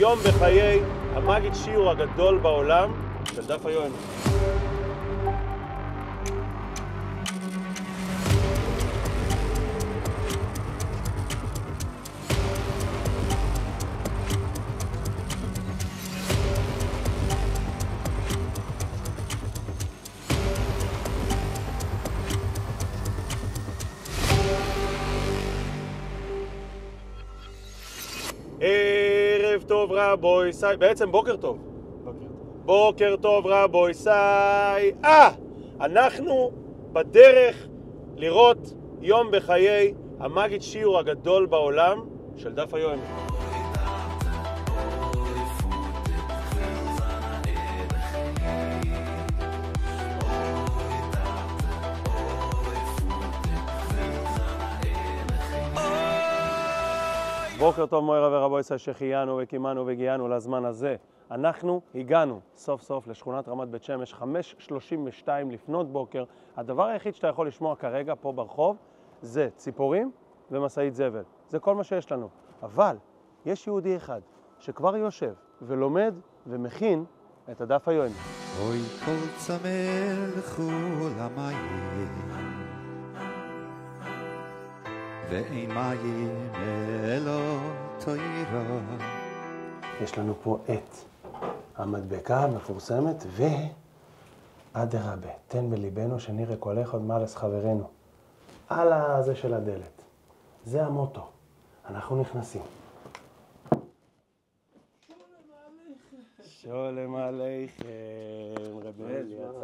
יום בחיי המגיד שיעור הגדול בעולם של דף היומי. ערב טוב רבוי סי, בעצם בוקר טוב. בוקר טוב רבוי סי. אנחנו בדרך לראות יום בחיי המגיד שיעור הגדול בעולם של דף היומי. בוקר טוב מוירה ורבוי סי שהחיינו וקימנו והגיענו לזמן הזה. אנחנו הגענו סוף סוף לשכונת רמת בית שמש, 5:32 לפנות בוקר. הדבר היחיד שאתה יכול לשמוע כרגע פה ברחוב זה ציפורים ומסעית זבל. זה כל מה שיש לנו. אבל יש יהודי אחד שכבר יושב ולומד ומכין את הדף היומי. אוי כל צמא לחול המים ואין מים אלו תוירו. יש לנו פה את המדבקה המפורסמת ואדרבה, תן בליבנו שנראה כל אחד מעלס חברנו. על הזה של הדלת. זה המוטו. אנחנו נכנסים. שולם עליכם, רבי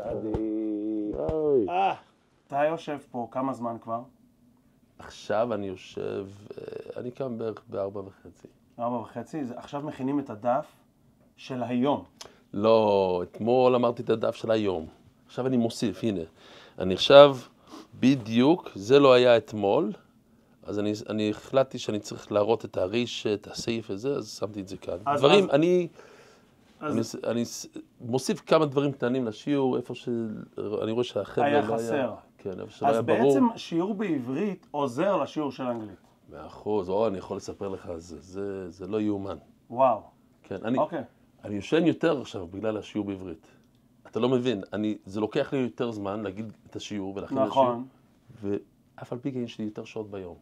הצדיק. אתה יושב פה כמה זמן כבר? עכשיו אני יושב, אני קם בערך ב4:30. 4:30? עכשיו מכינים את הדף של היום. לא, אתמול אמרתי את הדף של היום. עכשיו אני מוסיף, הנה. אני עכשיו בדיוק, זה לא היה אתמול, אז אני החלטתי שאני צריך להראות את הריש, את הסעיף הזה, אז שמתי את זה כאן. דברים, אני מוסיף כמה דברים קטנים לשיעור, איפה שאני רואה שהחבר'ה לא היה. היה חסר. כן, איפה שלא היה ברור. אז בעצם שיעור בעברית עוזר לשיעור של אנגלית. 100%, אני יכול לספר לך, זה לא יאומן. וואו. כן, אוקיי. אני יושן יותר עכשיו בגלל השיעור בעברית. אתה לא מבין, זה לוקח לי יותר זמן להגיד את השיעור ולהכין את השיעור. נכון. ואף על פי כן יש לי יותר שעות ביום.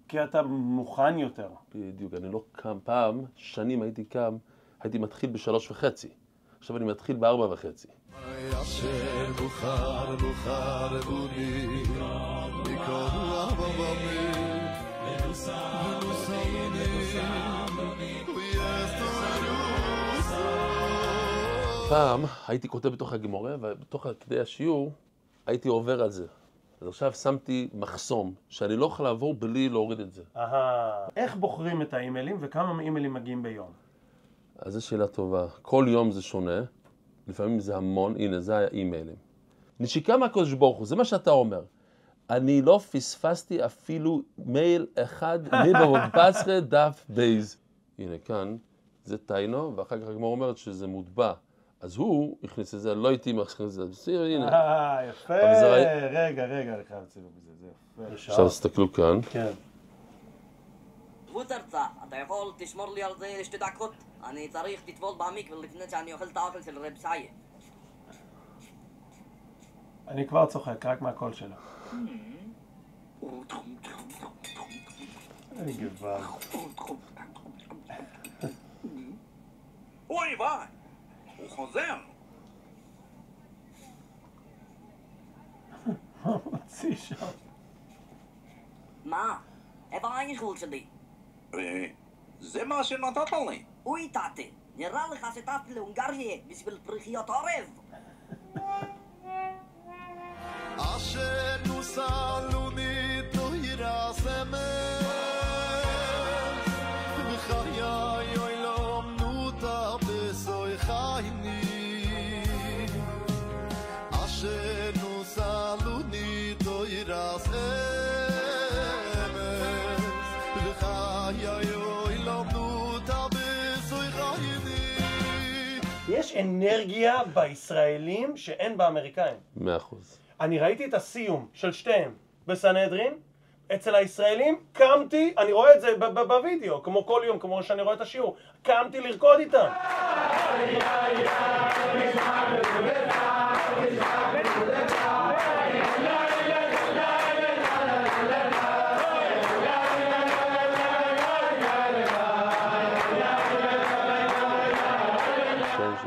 כי אתה מוכן יותר. בדיוק, אני לא קם פעם, שנים הייתי מתחיל ב3:30. עכשיו אני מתחיל ב4:30. פעם הייתי כותב בתוך הגמורה, ובתוך כדי השיעור הייתי עובר על זה. אז עכשיו שמתי מחסום, שאני לא יכול לעבור בלי להוריד את זה. איך בוחרים את האימיילים וכמה אימיילים מגיעים ביום? אז זו שאלה טובה. כל יום זה שונה, לפעמים זה המון, הנה זה האימיילים. נשיקה מהקדוש ברוך הוא, זה מה שאתה אומר. אני לא פספסתי אפילו מייל אחד מבבסרה דף בייז. הנה כאן, זה טיינו, ואחר כך הגמרא אומרת שזה מוטבע. אז הוא הכניס את זה, לא הייתי מכניס את זה, בסדר, הנה. יפה, רגע, אני חייב לצילום בזה, זה יפה. עכשיו תסתכלו כאן. כן. קבוצרצה, אתה יכול תשמור לי על זה 2 דקות? אני צריך לטבול במקווה לפני שאני אוכל את האוכל של רב סעיה. אני כבר צוחק, רק מהקול שלו. אני גבל. אוי וואי, הוא חוזר. מה הוא מוציא שם? מה? איפה האיחול שלי? זה מה שנתת לי. אוי תתי, נראה לך שטסתי להונגריה בשביל פריחיות עורב. אשר נוסלוני תוירה סמך וחיי אוילום נוטה בסוי חייני אשר נוסלוני תוירה סמך וחיי אוילום נוטה בסוי חייני. יש אנרגיה בישראלים שאין באמריקאים. 100%. אני ראיתי את הסיום של שתיהם בסנהדרין, אצל הישראלים קמתי, אני רואה את זה בווידאו, כמו כל יום, כמו שאני רואה את השיעור, קמתי לרקוד איתם.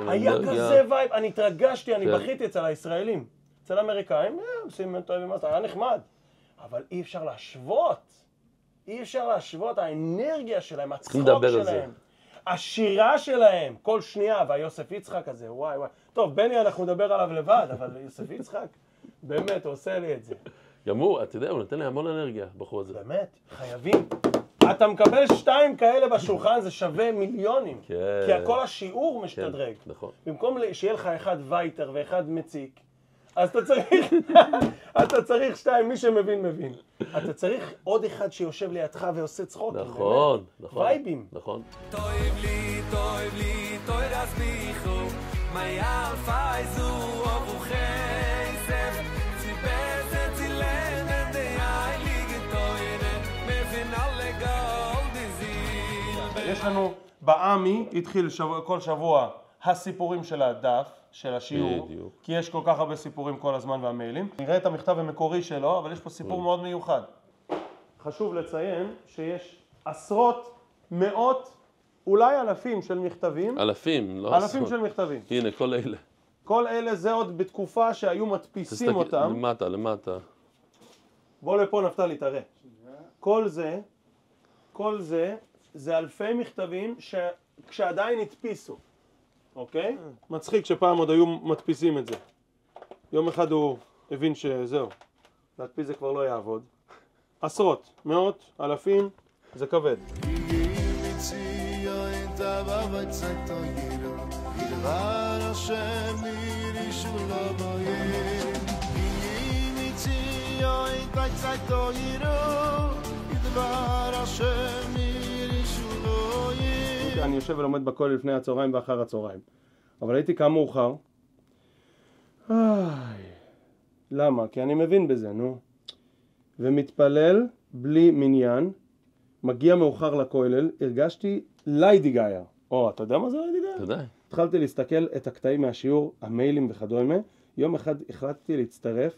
היה כזה וייב, אני התרגשתי, אני בכיתי אצל הישראלים. אצל האמריקאים, עושים טובים, היה נחמד. אבל אי אפשר להשוות. אי אפשר להשוות, האנרגיה שלהם, הצחוק שלהם, השירה שלהם, כל שנייה, והיוסף יצחק הזה, וואי וואי. טוב, בני אנחנו נדבר עליו לבד, אבל יוסף יצחק, באמת, הוא עושה לי את זה. גם הוא, אתה יודע, הוא נותן לי המון אנרגיה בחור הזה. באמת, חייבים. אתה מקבל 2 כאלה בשולחן, זה שווה מיליונים. כן. כי כל השיעור משתדרג. כן, נכון. במקום שיהיה לך אחד וייטר ואחד מציק, אז אתה צריך 2, מי שמבין, מבין. אתה צריך עוד אחד שיושב לידך ועושה צחוקים. נכון, נכון. וייבים. נכון. טוב לי, טוב רסביחו, מי אלפי זו אבוכי סף, ציבזת צילנת דיי ליגת טוירה, מבין על לגול דזיל. יש לנו בעמי, התחיל כל שבוע הסיפורים של הדף, של השיעור, בדיוק. כי יש כל כך הרבה סיפורים כל הזמן והמיילים. נראה את המכתב המקורי שלו, אבל יש פה סיפור מאוד מיוחד. חשוב לציין שיש עשרות, מאות, אולי אלפים של מכתבים. אלפים, לא עשרות. אלפים של מכתבים. הנה, כל אלה. כל אלה זה עוד בתקופה שהיו מדפיסים אותם. למטה, למטה. בוא לפה נפתלי, תראה. כל זה אלפי מכתבים כשעדיין הדפיסו. אוקיי? מצחיק שפעם עוד היו מדפיסים את זה. יום אחד הוא הבין שזהו, להדפיס זה כבר לא יעבוד. עשרות, מאות, אלפים, זה כבד. אני יושב ולומד בכולל לפני הצהריים ואחר הצהריים. אבל הייתי קם מאוחר. למה? כי אני מבין בזה, נו. ומתפלל בלי מניין, מגיע מאוחר לכולל, הרגשתי ליידיגייר. אתה יודע מה זה ליידיגייר? אתה יודע. התחלתי להסתכל את הקטעים מהשיעור, המיילים וכדומה. יום אחד החלטתי להצטרף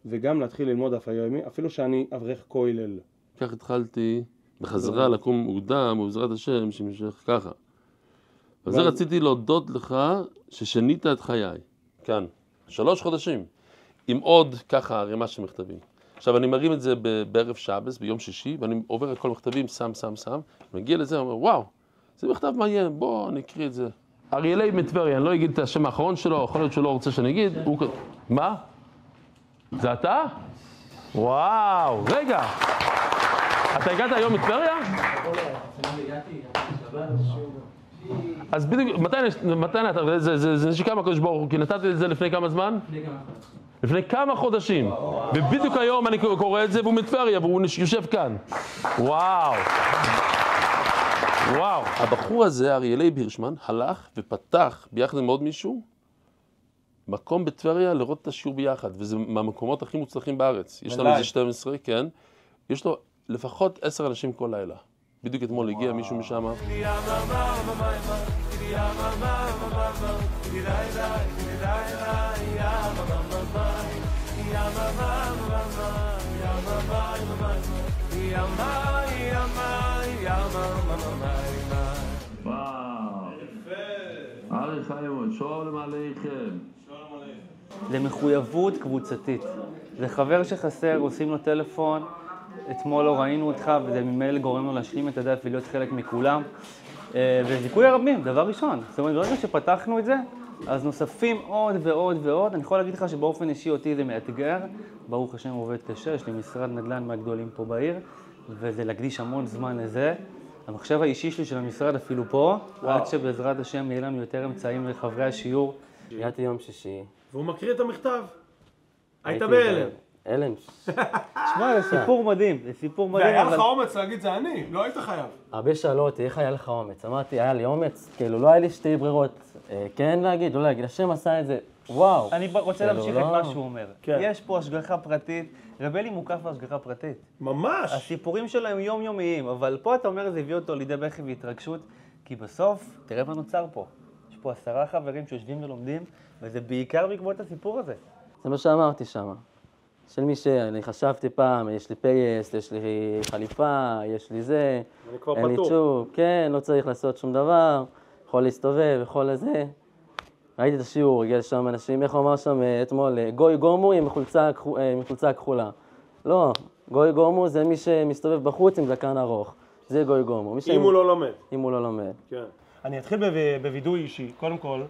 וגם להתחיל ללמוד דף היומי, אפילו שאני אברך כולל. כך התחלתי בחזרה לקום מוקדם, ובעזרת השם שמשך ככה. וזה רציתי להודות לך ששינית את חיי. כאן. 3 חודשים. עם עוד ככה ערימה של מכתבים. עכשיו אני מרים את זה בערב שבס, ביום שישי, ואני עובר את כל המכתבים, שם. מגיע לזה, אומר, וואו, זה מכתב מעניין, בוא נקריא את זה. אריאלי מטבריה, אני לא אגיד את השם האחרון שלו, יכול להיות שהוא לא רוצה שאני אגיד. מה? זה אתה? וואו, רגע. אתה הגעת היום מטבריה? אז בדיוק, מתי נתת? זה נשיקה מהקדוש ברוך הוא, כי נתתי את זה לפני כמה זמן? לפני כמה חודשים. ובדיוק היום אני קורא את זה והוא מטבריה והוא יושב כאן. וואו. הבחור הזה, אריאלי בירשמן, הלך ופתח ביחד עם עוד מישהו מקום בטבריה לראות את השיעור ביחד, וזה מהמקומות הכי מוצלחים בארץ. יש לנו איזה 12, כן. יש לו לפחות 10 אנשים כל לילה. בדיוק אתמול הגיע מישהו משם. שלום עליכם. זה מחויבות קבוצתית. זה חבר שחסר, עושים לו טלפון, אתמול לא ראינו אותך, וזה ממילא גורם לו להשלים את הדף ולהיות חלק מכולם. וזיכוי הרבים, דבר ראשון. זאת אומרת, ברגע שפתחנו את זה, אז נוספים עוד ועוד ועוד. אני יכול להגיד לך שבאופן אישי אותי זה מאתגר. ברוך השם עובד קשה, יש לי משרד נדל"ן מהגדולים פה בעיר, וזה להקדיש המון זמן לזה. המחשב האישי שלי של המשרד אפילו פה, עד שבעזרת השם יהיה לנו יותר אמצעים לחברי השיעור. הגעתי יום שישי. והוא מקריא את המכתב. היית בהלם. הלם. שמע, זה סיפור מדהים, זה סיפור מדהים. והיה לך אומץ להגיד זה אני, לא היית חייב. הרבה שאלו אותי, איך היה לך אומץ? אמרתי, היה לי אומץ, כאילו לא היה לי 2 ברירות. כן להגיד, לא להגיד, השם עשה את זה. וואו. אני רוצה להמשיך את לא. מה שהוא אומר. כן. יש פה השגחה פרטית, רבלי מוקף בהשגחה פרטית. ממש. הסיפורים שלו הם יומיומיים, אבל פה אתה אומר, זה הביא אותו לידי בכי והתרגשות, כי בסוף, תראה מה נוצר פה. יש פה 10 חברים שיושבים ולומדים, וזה בעיקר בעקבות הסיפור הזה. זה מה שאמרתי שם. של מי שאני חשבתי פעם, יש לי פייסט, יש לי חליפה, יש לי זה. אני כבר אין לי פטור. צ'ופ, כן, לא צריך לעשות שום דבר, יכול להסתובב, יכול לזה. ראיתי את השיעור, הגיע לשם אנשים, איך הוא אמר שם אתמול, גוי גורמו עם חולצה כחולה. לא, גוי גורמו זה מי שמסתובב בחוץ עם זקן ארוך. זה גוי גורמו. אם הוא לא לומד. אם הוא לא לומד. כן. אני אתחיל בווידוי אישי. קודם כל,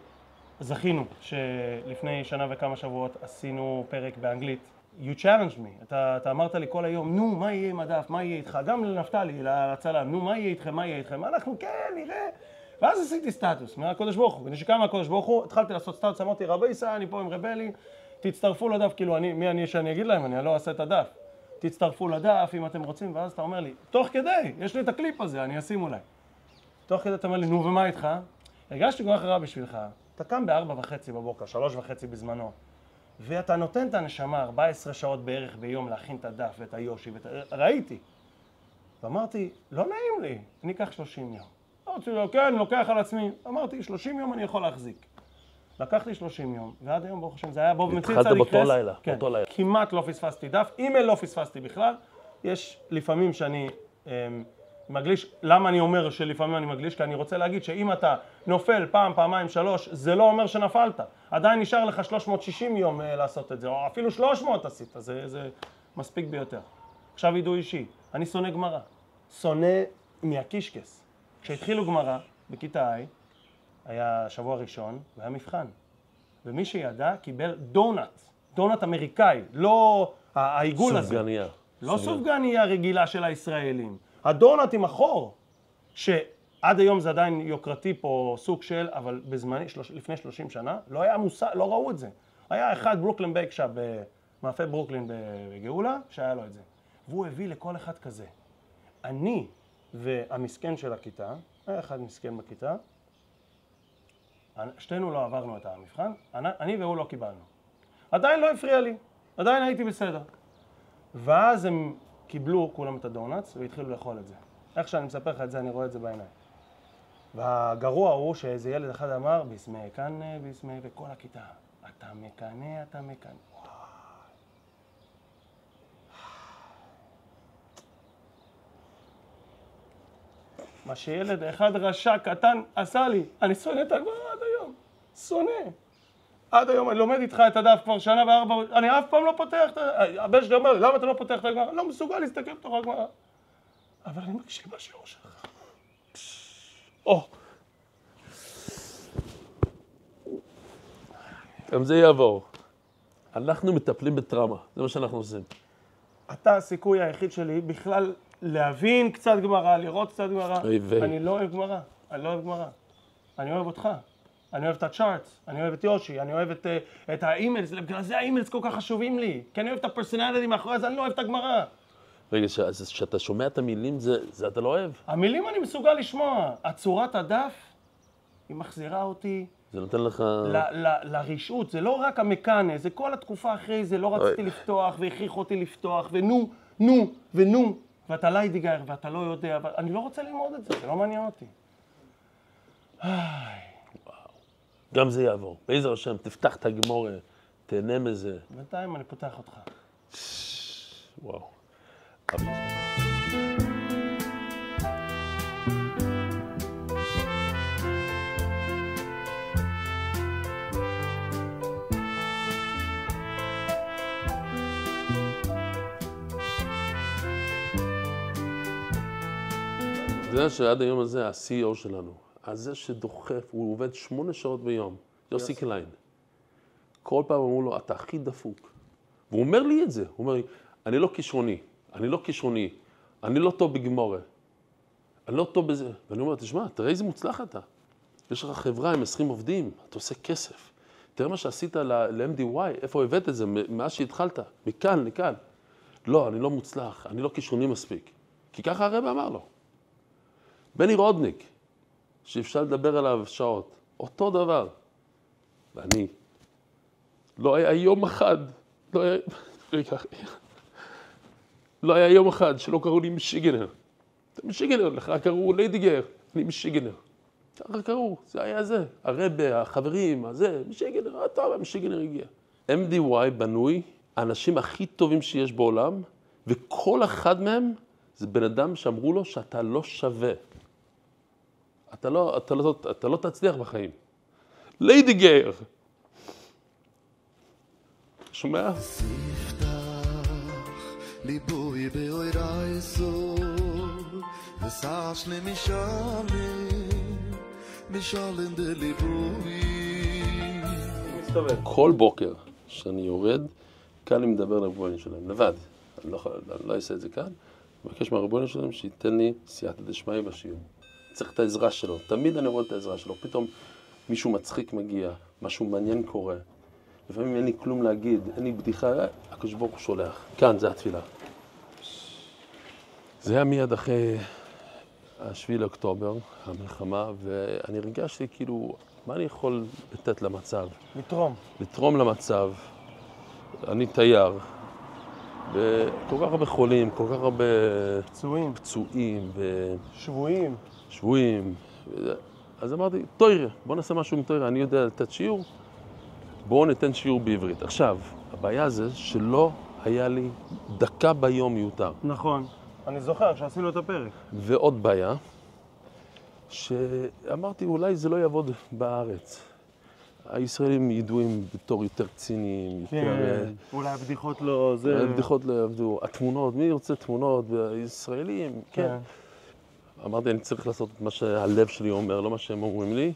זכינו שלפני שנה וכמה שבועות עשינו פרק באנגלית. You challenged me. אתה אמרת לי כל היום, נו, מה יהיה עם הדף, מה יהיה איתך? גם לנפתלי, לצלם, נו, מה יהיה איתכם, מה יהיה איתכם? אנחנו, כן, נראה. ואז עשיתי סטטוס מהקודש ברוך הוא. כשקם מהקודש ברוך הוא, התחלתי לעשות סטטוס, אמרתי, רבי ישראל, אני פה עם רבלי, תצטרפו לדף, כאילו, מי אני שאני אגיד להם, אני לא אעשה את הדף. תצטרפו לדף אם אתם רוצים, ואז אתה אומר לי, תוך כדי, יש לי את הקליפ הזה, אני אשים אולי. תוך כדי אתה אומר לי, נו, ומה איתך? הרגשתי כל כך רע בשבילך. אתה קם ב-4:30 בבוקר, 3:30 בזמנו, ואתה נותן את הנשמה 14 שעות בערך ביום להכין את הדף ואת היושי, ראיתי. ואמרתי, לא נעים לי, אני אקח 30 יום. אמרתי לו, כן, לוקח על עצמי. אמרתי, 30 יום אני יכול להחזיק. לקחתי 30 יום, ועד היום, ברוך השם, זה היה בוב מציא צדיק התחלת באותו רס. לילה, כן, באותו לילה. כמעט לא פספסתי דף, אימייל לא פספסתי בכלל. יש לפעמים שאני מגליש, למה אני אומר שלפעמים אני מגליש? כי אני רוצה להגיד שאם אתה נופל פעם, פעמיים, 3, זה לא אומר שנפלת. עדיין נשאר לך 360 יום לעשות את זה, או אפילו 300 עשית, זה מספיק ביותר. עכשיו ידעו אישי, אני שונא גמרא. שונא מהקישקס. כשהתחילו גמרא בכיתה I, היה שבוע ראשון, והיה מבחן. ומי שידע קיבל דונט אמריקאי, לא העיגול הזה. סופגניה. לא סופגניה רגילה של הישראלים. הדונט עם החור, שעד היום זה עדיין יוקרתי פה סוג של, אבל בזמני, לפני 30 שנה, לא היה מושג, לא ראו את זה. היה אחד ברוקלין בייק שופ במאפה ברוקלין בגאולה, שהיה לו את זה. והוא הביא לכל אחד כזה. אני והמסכן של הכיתה, היה אחד מסכן בכיתה, שתינו לא עברנו את המבחן, אני והוא לא קיבלנו. עדיין לא הפריע לי, עדיין הייתי בסדר. ואז הם קיבלו כולם את הדונטס והתחילו לאכול את זה. איך שאני מספר לך את זה, אני רואה את זה בעיניים. והגרוע הוא שאיזה ילד אחד אמר, ביסמי כאן, ביסמי, וכל הכיתה, אתה מקנה, אתה מקנה. מה שילד אחד רשע קטן עשה לי, אני שונא את הגמרא עד היום, שונא. עד היום אני לומד איתך את הדף כבר שנה ו4, אני אף פעם לא פותח את הגמרא. הבן שלי אומר לי, למה אתה לא פותח את הגמרא? לא מסוגל להסתכל בתוך הגמרא. אבל אני מקשיב לשיעור שלך. גם זה יעבור. אנחנו מטפלים בטראומה, זה מה שאנחנו עושים. אתה הסיכוי היחיד שלי בכלל להבין קצת גמרא, לראות קצת גמרא. אני לא אוהב גמרא, אני לא אוהב גמרא. אני אוהב אותך. אני אוהב את הצ'ארטס, אני אוהב את יושי, אני אוהב את האימיילס, בגלל זה האימיילס כל כך חשובים לי. כי אני אוהב את הפרסונליטי מאחורי זה, אני לא אוהב את הגמרא. רגע, אז כשאתה שומע את המילים, זה אתה לא אוהב? המילים אני מסוגל לשמוע. הצורת הדף, היא מחזירה אותי זה נותן לך... לרשעות. זה לא רק המקנה, זה כל התקופה אחרי זה, לא רציתי לפתוח והכריח אותי לפתוח, ונו, ואתה ליידיגר ואתה לא יודע, אני לא רוצה ללמוד את זה, זה לא מעניין אותי. גם זה יעבור. בעזר השם, תפתח את הגמורה, תהנה מזה. בינתיים אני פותח אותך. וואו. אתה יודע שעד היום הזה, ה-CEO שלנו, הזה שדוחף, הוא עובד 8 שעות ביום, יוסי קליין. כל פעם אמרו לו, אתה הכי דפוק. והוא אומר לי את זה, הוא אומר לי, אני לא כישרוני, אני לא טוב בגמורה, אני לא טוב בזה. ואני אומר, תשמע, תראה איזה מוצלח אתה. יש לך חברה עם 20 עובדים, אתה עושה כסף. תראה מה שעשית ל-MDY, איפה הבאת את זה, מאז שהתחלת, מכאן לכאן. לא, אני לא מוצלח, אני לא כישרוני מספיק. כי ככה הרב אמר לו. בני רודניק, שאפשר לדבר עליו שעות, אותו דבר. ואני, לא היה יום אחד, לא היה יום אחד שלא קראו לי משיגנר. אתה משיגנר, לך קראו ליידיגר, אני משיגנר. ככה קראו, זה היה זה. הרבה, החברים, הזה, משיגנר, טוב, משיגנר הגיע. MDY בנוי, האנשים הכי טובים שיש בעולם, וכל אחד מהם זה בן אדם שאמרו לו שאתה לא שווה. אתה לא תצליח בחיים. ליידיגר. שומע? ליבוי באוי רייסו וסעש לי משאלים דליבוי. כל בוקר שאני יורד, כאן אני מדבר לרבונים שלהם, לבד. אני לא אעשה את זה כאן. אני מבקש מהרבונים שלהם שייתן לי סייעתא דשמיא בשיעור. צריך את העזרה שלו. תמיד אני רואה את העזרה שלו. פתאום מישהו מצחיק מגיע, משהו מעניין קורה. לפעמים אין לי כלום להגיד, אין לי בדיחה, הקדוש ברוך הוא שולח. כאן, זה התפילה. זה היה מיד אחרי 7 לאוקטובר, המלחמה, ואני הרגשתי כאילו, מה אני יכול לתת למצב? לתרום. לתרום למצב. אני תייר, וכל כך הרבה חולים, כל כך הרבה פצועים שבויים. אז אמרתי, תוירה, בוא נעשה משהו עם תוירה, אני יודע לתת שיעור, בואו ניתן שיעור בעברית. עכשיו, הבעיה זה שלא היה לי דקה ביום מיותר. נכון, אני זוכר כשעשינו את הפרק. ועוד בעיה, שאמרתי אולי זה לא יעבוד בארץ. הישראלים ידועים בתור יותר ציניים, יותר... אולי הבדיחות לא... הבדיחות לא יעבדו. התמונות, מי רוצה תמונות? ישראלים, כן. אמרתי, אני צריך לעשות את מה שהלב שלי אומר, לא מה שהם אומרים לי,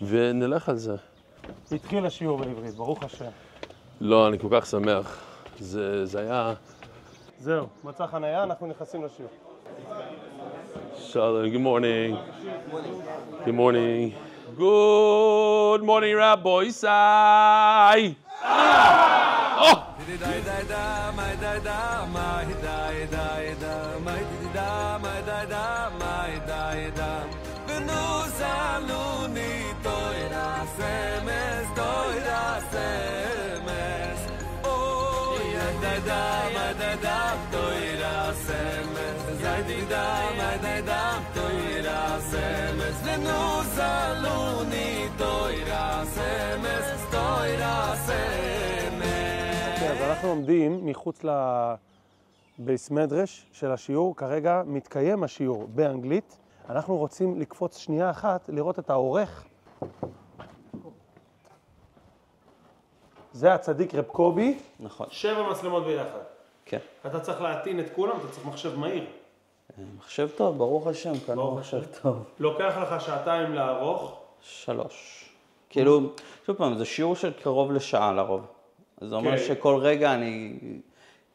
ונלך על זה. התחיל השיעור בעברית, ברוך השם. לא, אני כל כך שמח. זה היה... זהו, מצא חניה, אנחנו נכנסים לשיעור. שלום, good morning. Good morning. Good morning, Rabbi Isai. Oh! אז אנחנו עומדים מחוץ לבייס מדרש של השיעור, כרגע מתקיים השיעור באנגלית. אנחנו רוצים לקפוץ שנייה אחת, לראות את העורך. זה הצדיק רב קובי. נכון. 7 מצלמות ביחד. כן. אתה צריך להטעין את כולם, אתה צריך מחשב מהיר. מחשב טוב, ברוך השם, כאן מחשב טוב. לוקח לך שעתיים לערוך? 3. כאילו, שוב פעם, זה שיעור של קרוב לשעה לרוב. זה אומר שכל רגע אני,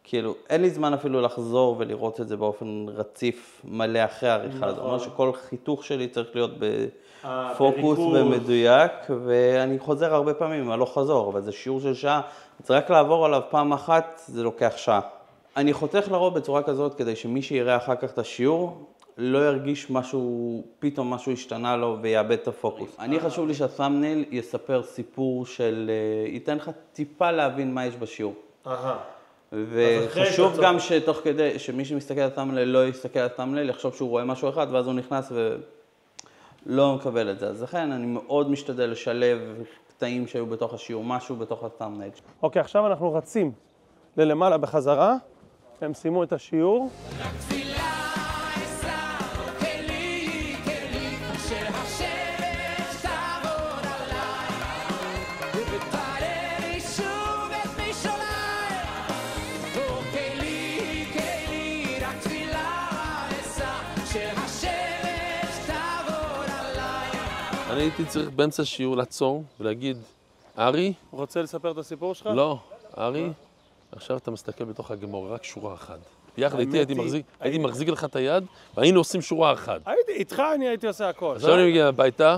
כאילו, אין לי זמן אפילו לחזור ולראות את זה באופן רציף מלא אחרי העריכה. זה אומר שכל חיתוך שלי צריך להיות בפוקוס ומדויק, ואני חוזר הרבה פעמים, אני לא חזור, אבל זה שיעור של שעה. זה רק לעבור עליו פעם אחת, זה לוקח שעה. אני חותך לרוב בצורה כזאת כדי שמי שיראה אחר כך את השיעור, לא ירגיש משהו, פתאום משהו השתנה לו ויאבד את הפוקוס. אני חשוב לי שהת'אמנייל יספר סיפור של, ייתן לך טיפה להבין מה יש בשיעור. וחשוב גם שתוך כדי, שמי שמסתכל על הת'אמנייל לא יסתכל על הת'אמנייל, יחשוב שהוא רואה משהו אחד ואז הוא נכנס ולא מקבל את זה. אז לכן אני מאוד משתדל לשלב קטעים שהיו בתוך השיעור, משהו בתוך הת'אמנייל. אוקיי, עכשיו אנחנו רצים ללמעלה בחזרה, הם סיימו את השיעור. אני הייתי צריך באמצע השיעור לעצור ולהגיד, ארי? רוצה לספר את הסיפור שלך? לא, ארי, עכשיו אתה מסתכל בתוך הגמור, רק שורה אחת. ביחד איתי הייתי מחזיק לך את היד, והיינו עושים שורה אחת. איתך אני הייתי עושה הכל. עכשיו אני מגיע הביתה,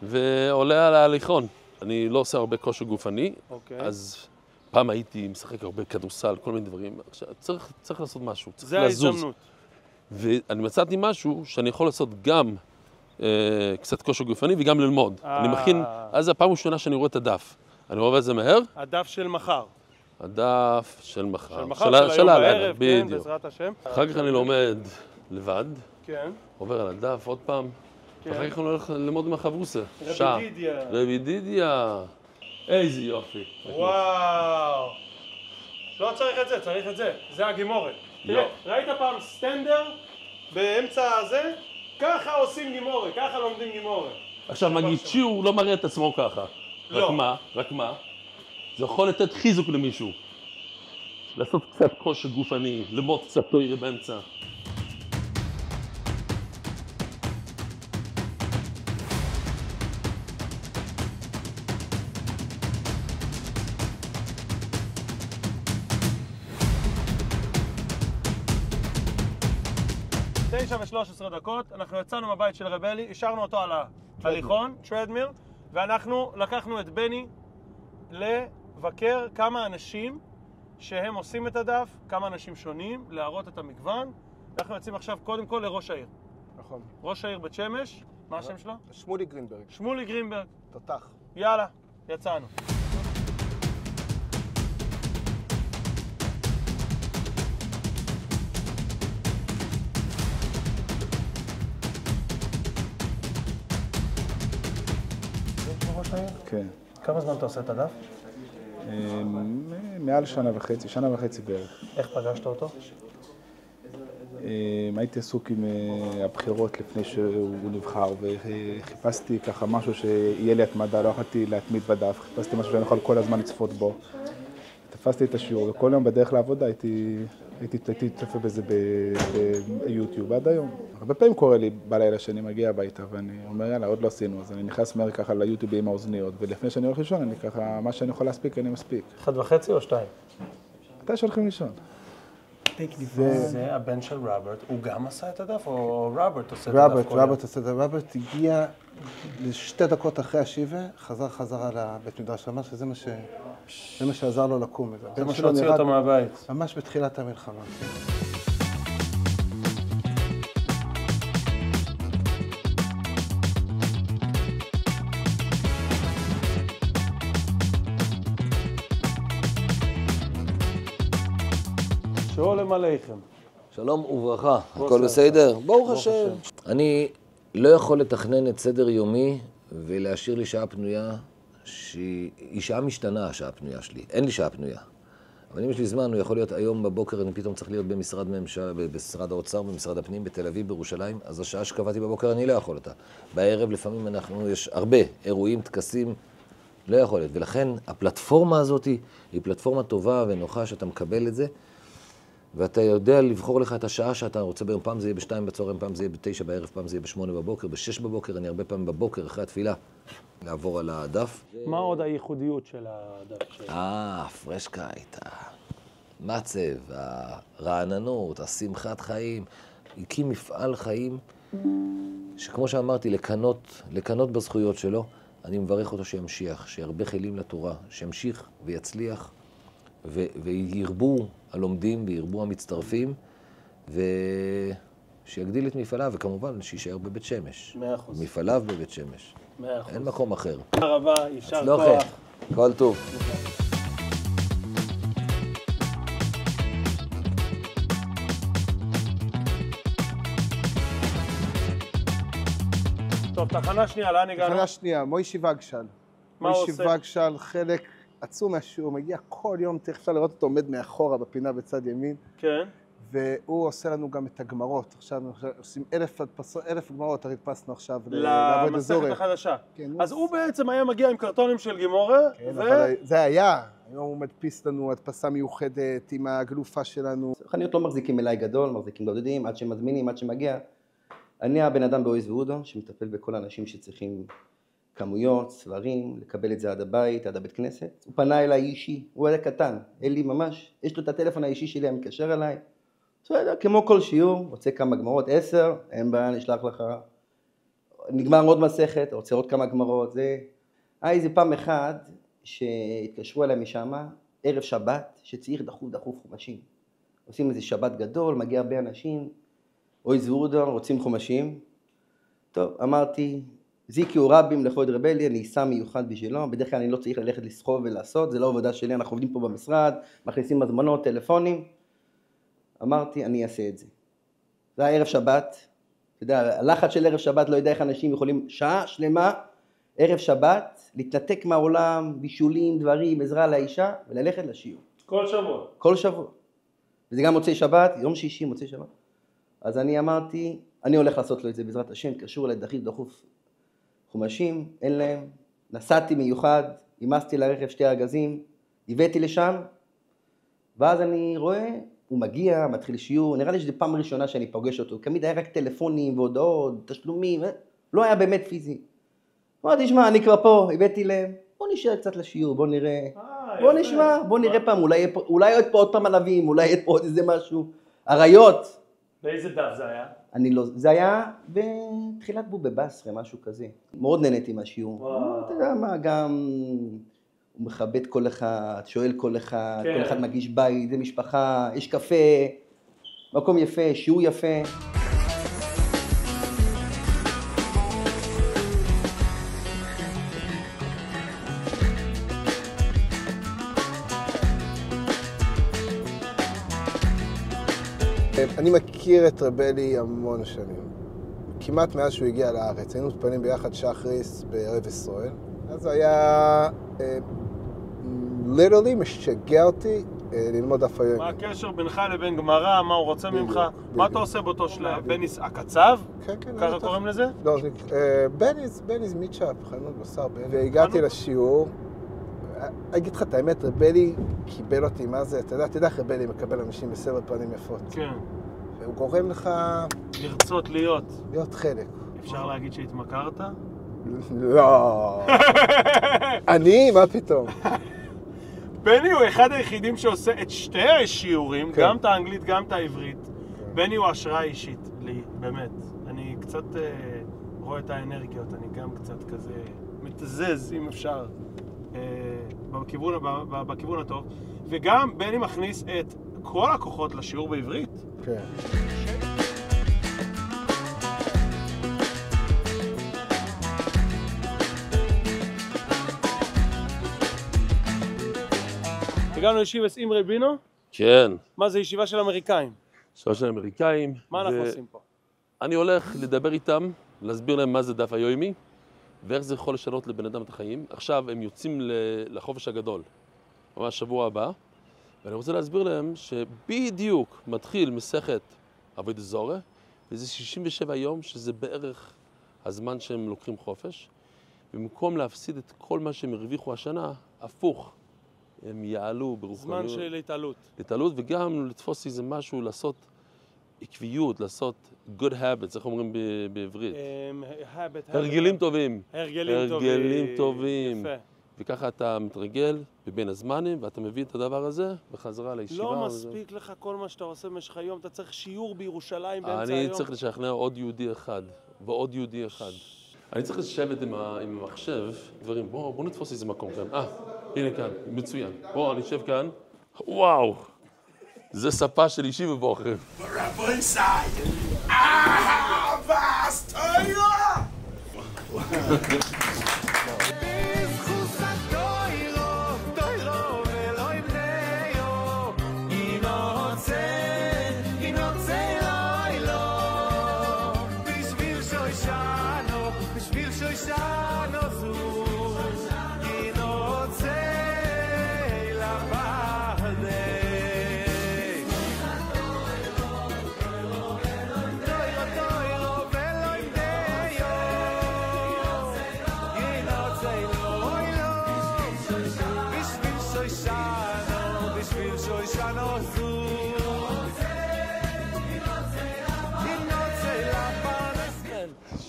ועולה על ההליכון. אני לא עושה הרבה כושר גופני, אז פעם הייתי משחק הרבה כדורסל, כל מיני דברים. עכשיו צריך לעשות משהו, צריך לזוז. זה ההזדמנות. ואני מצאתי משהו שאני יכול לעשות גם קצת כושר גופני וגם ללמוד. אני מכין, אז הפעם הראשונה שאני רואה את הדף. אני עובד את זה מהר? הדף של מחר. הדף של מחר. של מחר, של היום בערב, כן, בעזרת השם. אחר כך אני לומד לבד, כן. עובר על הדף עוד פעם, ואחר כך אני הולך ללמוד מהחברוסה. רבי דידיה. רבי דידיה. איזה יופי. וואו. לא צריך את זה, צריך את זה. זה הגימורת. תראה, ראית פעם סטנדר באמצע הזה? ככה עושים גימורת, ככה לומדים גימורת. עכשיו נגיד שיעור לא מראה את עצמו ככה. לא. רק מה? זה יכול לתת חיזוק למישהו. לעשות קצת כושר גופני, ללמוד קצת תוירה באמצע. ו13 אנחנו יצאנו מהבית של רבלי, השארנו אותו על ההליכון, טרדמיר, ואנחנו לקחנו את בני לבקר כמה אנשים שהם עושים את הדף, כמה אנשים שונים, להראות את המגוון. אנחנו יוצאים עכשיו קודם כל לראש העיר. נכון. ראש העיר בית שמש, מה השם שלו? שמולי גרינברג. שמולי גרינברג. תותח. יאללה, יצאנו. כן. כמה זמן אתה עושה את הדף? מעל שנה וחצי בערך. איך פגשת אותו? הייתי עסוק עם הבחירות לפני שהוא נבחר, וחיפשתי ככה משהו שיהיה לי התמדה, לא יכולתי להתמיד בדף, חיפשתי משהו שאני יכול כל הזמן לצפות בו. תפסתי את השיעור, וכל יום בדרך לעבודה הייתי צופה בזה ביוטיוב עד היום. הרבה פעמים קורה לי בלילה שאני מגיע הביתה, ואני אומר, יאללה, עוד לא עשינו, אז אני נכנס מהר ככה ליוטיוב עם האוזניות, ולפני שאני הולך לישון, אני ככה, מה שאני יכול להספיק, אני מספיק. 1.5 או 2? מתי שהולכים לישון? זה הבן של רוברט, הוא גם עשה את הדף, או רוברט עושה את הדף? רוברט עושה את הדף. רוברט הגיע ל2 דקות אחרי השיבה, חזרה לבית מדרש, אמר שזה מה שעזר לו לקום. זה מה שהוציא אותו מהבית. ממש בתחילת המלחמה. שלום עליכם. שלום וברכה, הכל בסדר? ברוך השם. אני לא יכול לתכנן את סדר יומי ולהשאיר לי שעה פנויה, שהיא שעה משתנה, השעה הפנויה שלי. אין לי שעה פנויה. אבל אם יש לי זמן, הוא יכול להיות היום בבוקר, אני פתאום צריך להיות במשרד ממשלה, במשרד האוצר, במשרד הפנים, בתל אביב, בירושלים, אז השעה שקבעתי בבוקר אני לא יכול אותה. בערב לפעמים יש הרבה אירועים, טקסים, לא יכול להיות. ולכן הפלטפורמה הזאת היא פלטפורמה טובה ונוחה שאתה מקבל את זה, ואתה יודע לבחור לך את השעה שאתה רוצה ביום. פעם זה יהיה ב2 בצהריים, פעם זה יהיה ב9 בערב, פעם זה יהיה ב8 בבוקר, ב6 בבוקר, אני הרבה פעמים בבוקר אחרי התפילה לעבור על הדף. מה עוד הייחודיות של הדף? הפרשקייט, המצב, הרעננות, השמחת חיים. הקים מפעל חיים שכמו שאמרתי, לקנות בזכויות שלו. אני מברך אותו שימשיך, שירבה חילים לתורה, שימשיך ויצליח וירבו הלומדים וירבו המצטרפים, ושיגדיל את מפעליו, וכמובן שישאר בבית שמש. 100%. מפעליו בבית שמש. 100%. אין מקום אחר. תודה רבה, יישר כוח. כל טוב. טוב, תחנה שנייה, לאן הגענו? תחנה שנייה, מוישי וגשל. מה הוא עושה? מוישי וגשל, חלק עצום מהשיעור, מגיע כל יום, תכף אפשר לראות אותו עומד מאחורה בפינה בצד ימין. כן. והוא עושה לנו גם את הגמרות. עכשיו עושים 1,000 גמרות, הרי הדפסנו עכשיו לעבוד אזורי. למסכת החדשה. כן, אז הוא בעצם היה מגיע עם קרטונים של גימורה, כן, אבל זה היה. היום הוא מדפיס לנו הדפסה מיוחדת עם הגלופה שלנו. חנויות לא מחזיקים מלאי גדול, מחזיקים בודדים, עד שמזמינים, עד שמגיע. אני הבן אדם באויז ואודו, שמטפל בכל האנשים שצריכים כמויות, סלרים, לקבל את זה עד הבית, עד הבית כנסת. הוא פנה אליי אישי, הוא היה קטן, אלי ממש, יש לו את הטלפון האישי שלי, אני מתקשר אליי. בסדר, כמו כל שיעור, רוצה כמה גמרות, 10, אין בעיה, נשלח לך. נגמר עוד מסכת, רוצה עוד כמה גמרות, זה... איזה פעם אחת שהתקשרו אליי משם, ערב שבת, שצריך דחוף חומשים. עושים איזה שבת גדול, מגיע הרבה אנשים, אוי זורדון, רוצים חומשים. טוב, אמרתי, זיקי הוא רבים לכבוד רבלי, אני שם מיוחד בשבילו, בדרך כלל אני לא צריך ללכת לסחוב ולעשות, זה לא עבודה שלי, אנחנו עובדים פה במשרד, מכניסים הזמנות, טלפונים. אמרתי, אני אעשה את זה. זה היה ערב שבת, אתה יודע, הלחץ של ערב שבת, לא יודע איך אנשים יכולים שעה שלמה, ערב שבת, להתנתק מהעולם, בישולים, דברים, עזרה לאישה, וללכת לשיעור. כל שבוע? כל שבוע. וזה גם מוצאי שבת, יום שישי, מוצאי שבת. אז אני אמרתי, אני הולך לעשות לו את זה בעזרת השם, קשור אליי דחוף חומשים, אין להם. נסעתי מיוחד, אימסתי לרכב 2 ארגזים, הבאתי לשם, ואז אני רואה, הוא מגיע, מתחיל שיעור, נראה לי שזה פעם ראשונה שאני פוגש אותו, תמיד היה רק טלפונים והודעות, תשלומים, לא היה באמת פיזי. אמרתי, תשמע, אני כבר פה, הבאתי להם, בוא נשאר קצת לשיעור, בוא נראה, בוא נשמע, בוא נראה פעם, אולי יהיה פה עוד פעם עלבים, אולי יהיה פה עוד איזה משהו, עריות. באיזה דף זה היה? אני לא, זה היה בתחילת בובה בסרה, משהו כזה. מאוד נהניתי מהשיעור. אתה יודע מה, גם הוא מכבד כל אחד, שואל כל אחד, כל אחד מגיש בית, זה משפחה, יש קפה, מקום יפה, שיעור יפה. אני מכיר את רבלי המון שנים. כמעט מאז שהוא הגיע לארץ. היינו מתפנים ביחד שחריס בערב ישראל. אז היה ליטרלי משגע אותי ללמוד דף היומי. מה הקשר בינך לבין גמרא? מה הוא רוצה ממך? מה אתה עושה באותו שלב? בניס הקצב? כן, כן. ככה קוראים לזה? לא, בניס מיטשאפ, חנות בשר בניס. והגעתי לשיעור. אני אגיד לך את האמת, רבלי קיבל אותי, מה זה? אתה יודע איך רבלי מקבל אנשים בסבר פנים יפות. כן. והוא גורם לך... לרצות להיות חלק. אפשר להגיד שהתמכרת? לא. אני? מה פתאום? בני הוא אחד היחידים שעושה את שתי השיעורים, גם את האנגלית, גם את העברית. בני הוא השראה אישית לי, באמת. אני קצת רואה את האנרגיות, אני גם קצת כזה מתזז, אם אפשר. בכיוון הטוב, וגם בני מכניס את כל הכוחות לשיעור בעברית. כן. הגענו לישיבת אימרי בינו? כן. מה זה, ישיבה של אמריקאים? ישיבה של אמריקאים. מה אנחנו עושים פה? אני הולך לדבר איתם, להסביר להם מה זה דף היומי, ואיך זה יכול לשנות לבן אדם את החיים. עכשיו הם יוצאים לחופש הגדול, ממש שבוע הבא, ואני רוצה להסביר להם שבדיוק מתחיל מסכת עבודת זרה, וזה 67 יום, שזה בערך הזמן שהם לוקחים חופש, במקום להפסיד את כל מה שהם הרוויחו השנה, הפוך, הם יעלו ברוחניות. זמן של התעלות. התעלות, וגם לתפוס איזה משהו, לעשות עקביות, לעשות good habits, איך אומרים בעברית? הרגלים טובים. הרגלים טובים. יפה. וככה אתה מתרגל בבין הזמנים, ואתה מביא את הדבר הזה בחזרה לישיבה. לא מספיק לך כל מה שאתה עושה במשך היום, אתה צריך שיעור בירושלים באמצע היום. אני צריך לשכנע עוד יהודי אחד, ועוד יהודי אחד. אני צריך לשבת עם המחשב, דברים, בוא נתפוס איזה מקום כאן. הנה כאן, מצוין. בוא, אני אשב כאן. וואו! זה ספה של אישי ובוחרים. ברבו איסאי! אהבס תוירה!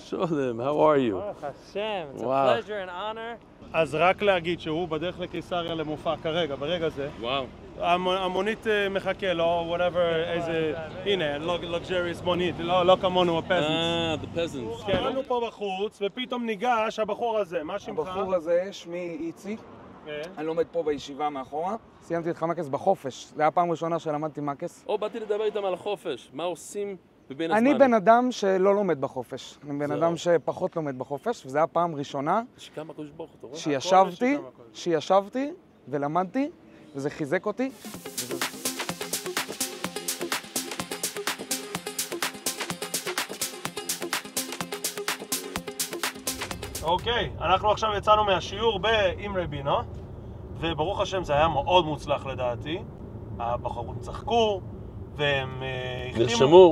Show them, how are you? Hashem, it's a pleasure and honor. אז רק להגיד שהוא בדרך לקיסריה למופע כרגע, ברגע זה. וואו. המונית מחכה לו, whatever, איזה, הנה, luxurious מונית, לא כמונו ה-peasants. the peasants. כן, היינו פה בחוץ, ופתאום ניגש הבחור הזה, מה שמך? הבחור הזה, שמי איציק. אני לומד פה בישיבה מאחורה. סיימתי את חמקס בחופש, זה היה פעם ראשונה שלמדתי מקס. באתי לדבר איתם על החופש, מה עושים ובין אני הזמנים. בן אדם שלא לומד בחופש. אני בן אדם שפחות לומד בחופש, וזו הייתה פעם ראשונה שכמה הקדוש ברוך הוא, אתה רואה? שישבתי ולמדתי, וזה חיזק אותי. אוקיי, אנחנו עכשיו יצאנו מהשיעור באמרי בינו, וברוך השם זה היה מאוד מוצלח לדעתי. הבחורים צחקו, והם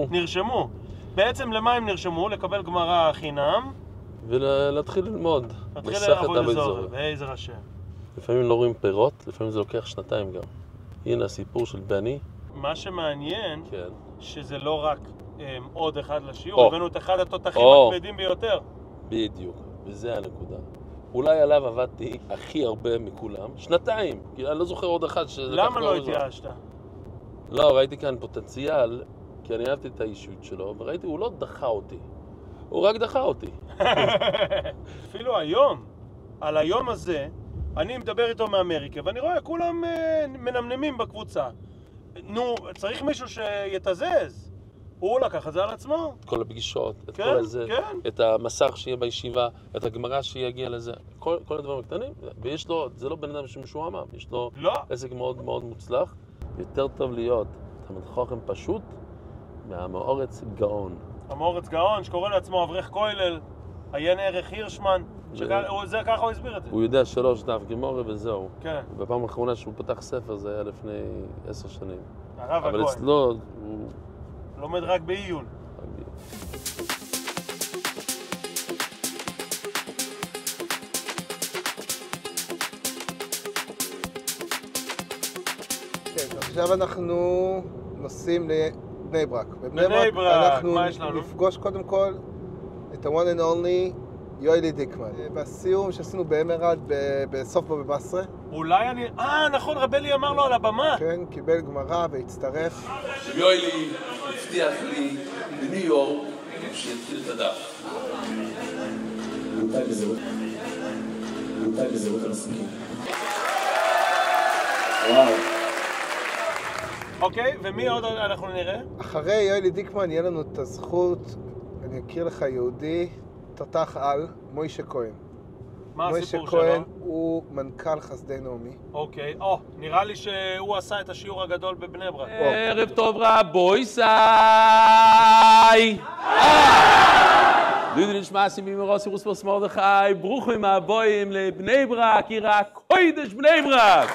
נרשמו. בעצם למה הם נרשמו? לקבל גמרא חינם. ולהתחיל ללמוד. להתחיל לעבוד אזור, בעזר השם. לפעמים לא רואים פירות, לפעמים זה לוקח 2 גם. הנה הסיפור של בני. מה שמעניין, שזה לא רק עוד אחד לשיעור, הבאנו את אחד התותחים הכבדים ביותר. בדיוק, וזה הנקודה. אולי עליו עבדתי הכי הרבה מכולם, 2, כי אני לא זוכר עוד אחד שזה... למה לא התייאשת? לא, ראיתי כאן פוטנציאל, כי אני אהבתי את האישיות שלו, וראיתי, הוא לא דחה אותי, הוא רק דחה אותי. אפילו היום, על היום הזה, אני מדבר איתו מאמריקה, ואני רואה, כולם מנמנמים בקבוצה. נו, צריך מישהו שיתזז. הוא לקח את זה על עצמו. את כל הפגישות, את כל הזה, את המסך שיהיה בישיבה, את הגמרא שיגיע לזה, כל הדברים הקטנים, ויש לו, זה לא בן אדם שמשועמם, יש לו עסק מאוד מאוד מוצלח. יותר טוב להיות תלמיד חכם פשוט מהמאורץ גאון. המאורץ גאון, שקורא לעצמו אברך כולל, עיין ערך הירשמן, ככה הוא הסביר את זה. הוא יודע 3 דף גמורה וזהו. כן. בפעם האחרונה שהוא פתח ספר זה היה לפני 10 שנים. הרב הכהן. אבל אצלו הוא... לומד רק בעיון. כן, עכשיו אנחנו נוסעים לבני ברק. בבני ברק, מה יש לנו? אנחנו נפגוש קודם כל את ה-one and only יואלי דיקמן. בסיום שעשינו באמרד בסוף בבסרה. אולי אני... נכון, רבלי אמר לו על הבמה. כן, קיבל גמרא והצטרף. יואלי הבטיח לי בניו יורק שיתחיל את הדף. מתי בזהות על הסכים. וואו. אוקיי, ומי עוד אנחנו נראה? אחרי יואלי דיקמן יהיה לנו את הזכות, אני אכיר לך יהודי, תותח על, מוישה כהן. מה הסיפור שלו? מוישה כהן הוא מנכ"ל חסדי נעמי. אוקיי, נראה לי שהוא עשה את השיעור הגדול בבני ברק. ערב טוב רבוי סי! דודי נשמע סימים מרוס ירוס מרדכי, ברוכים הבאים לבני ברק, עיר הקודש בני ברק!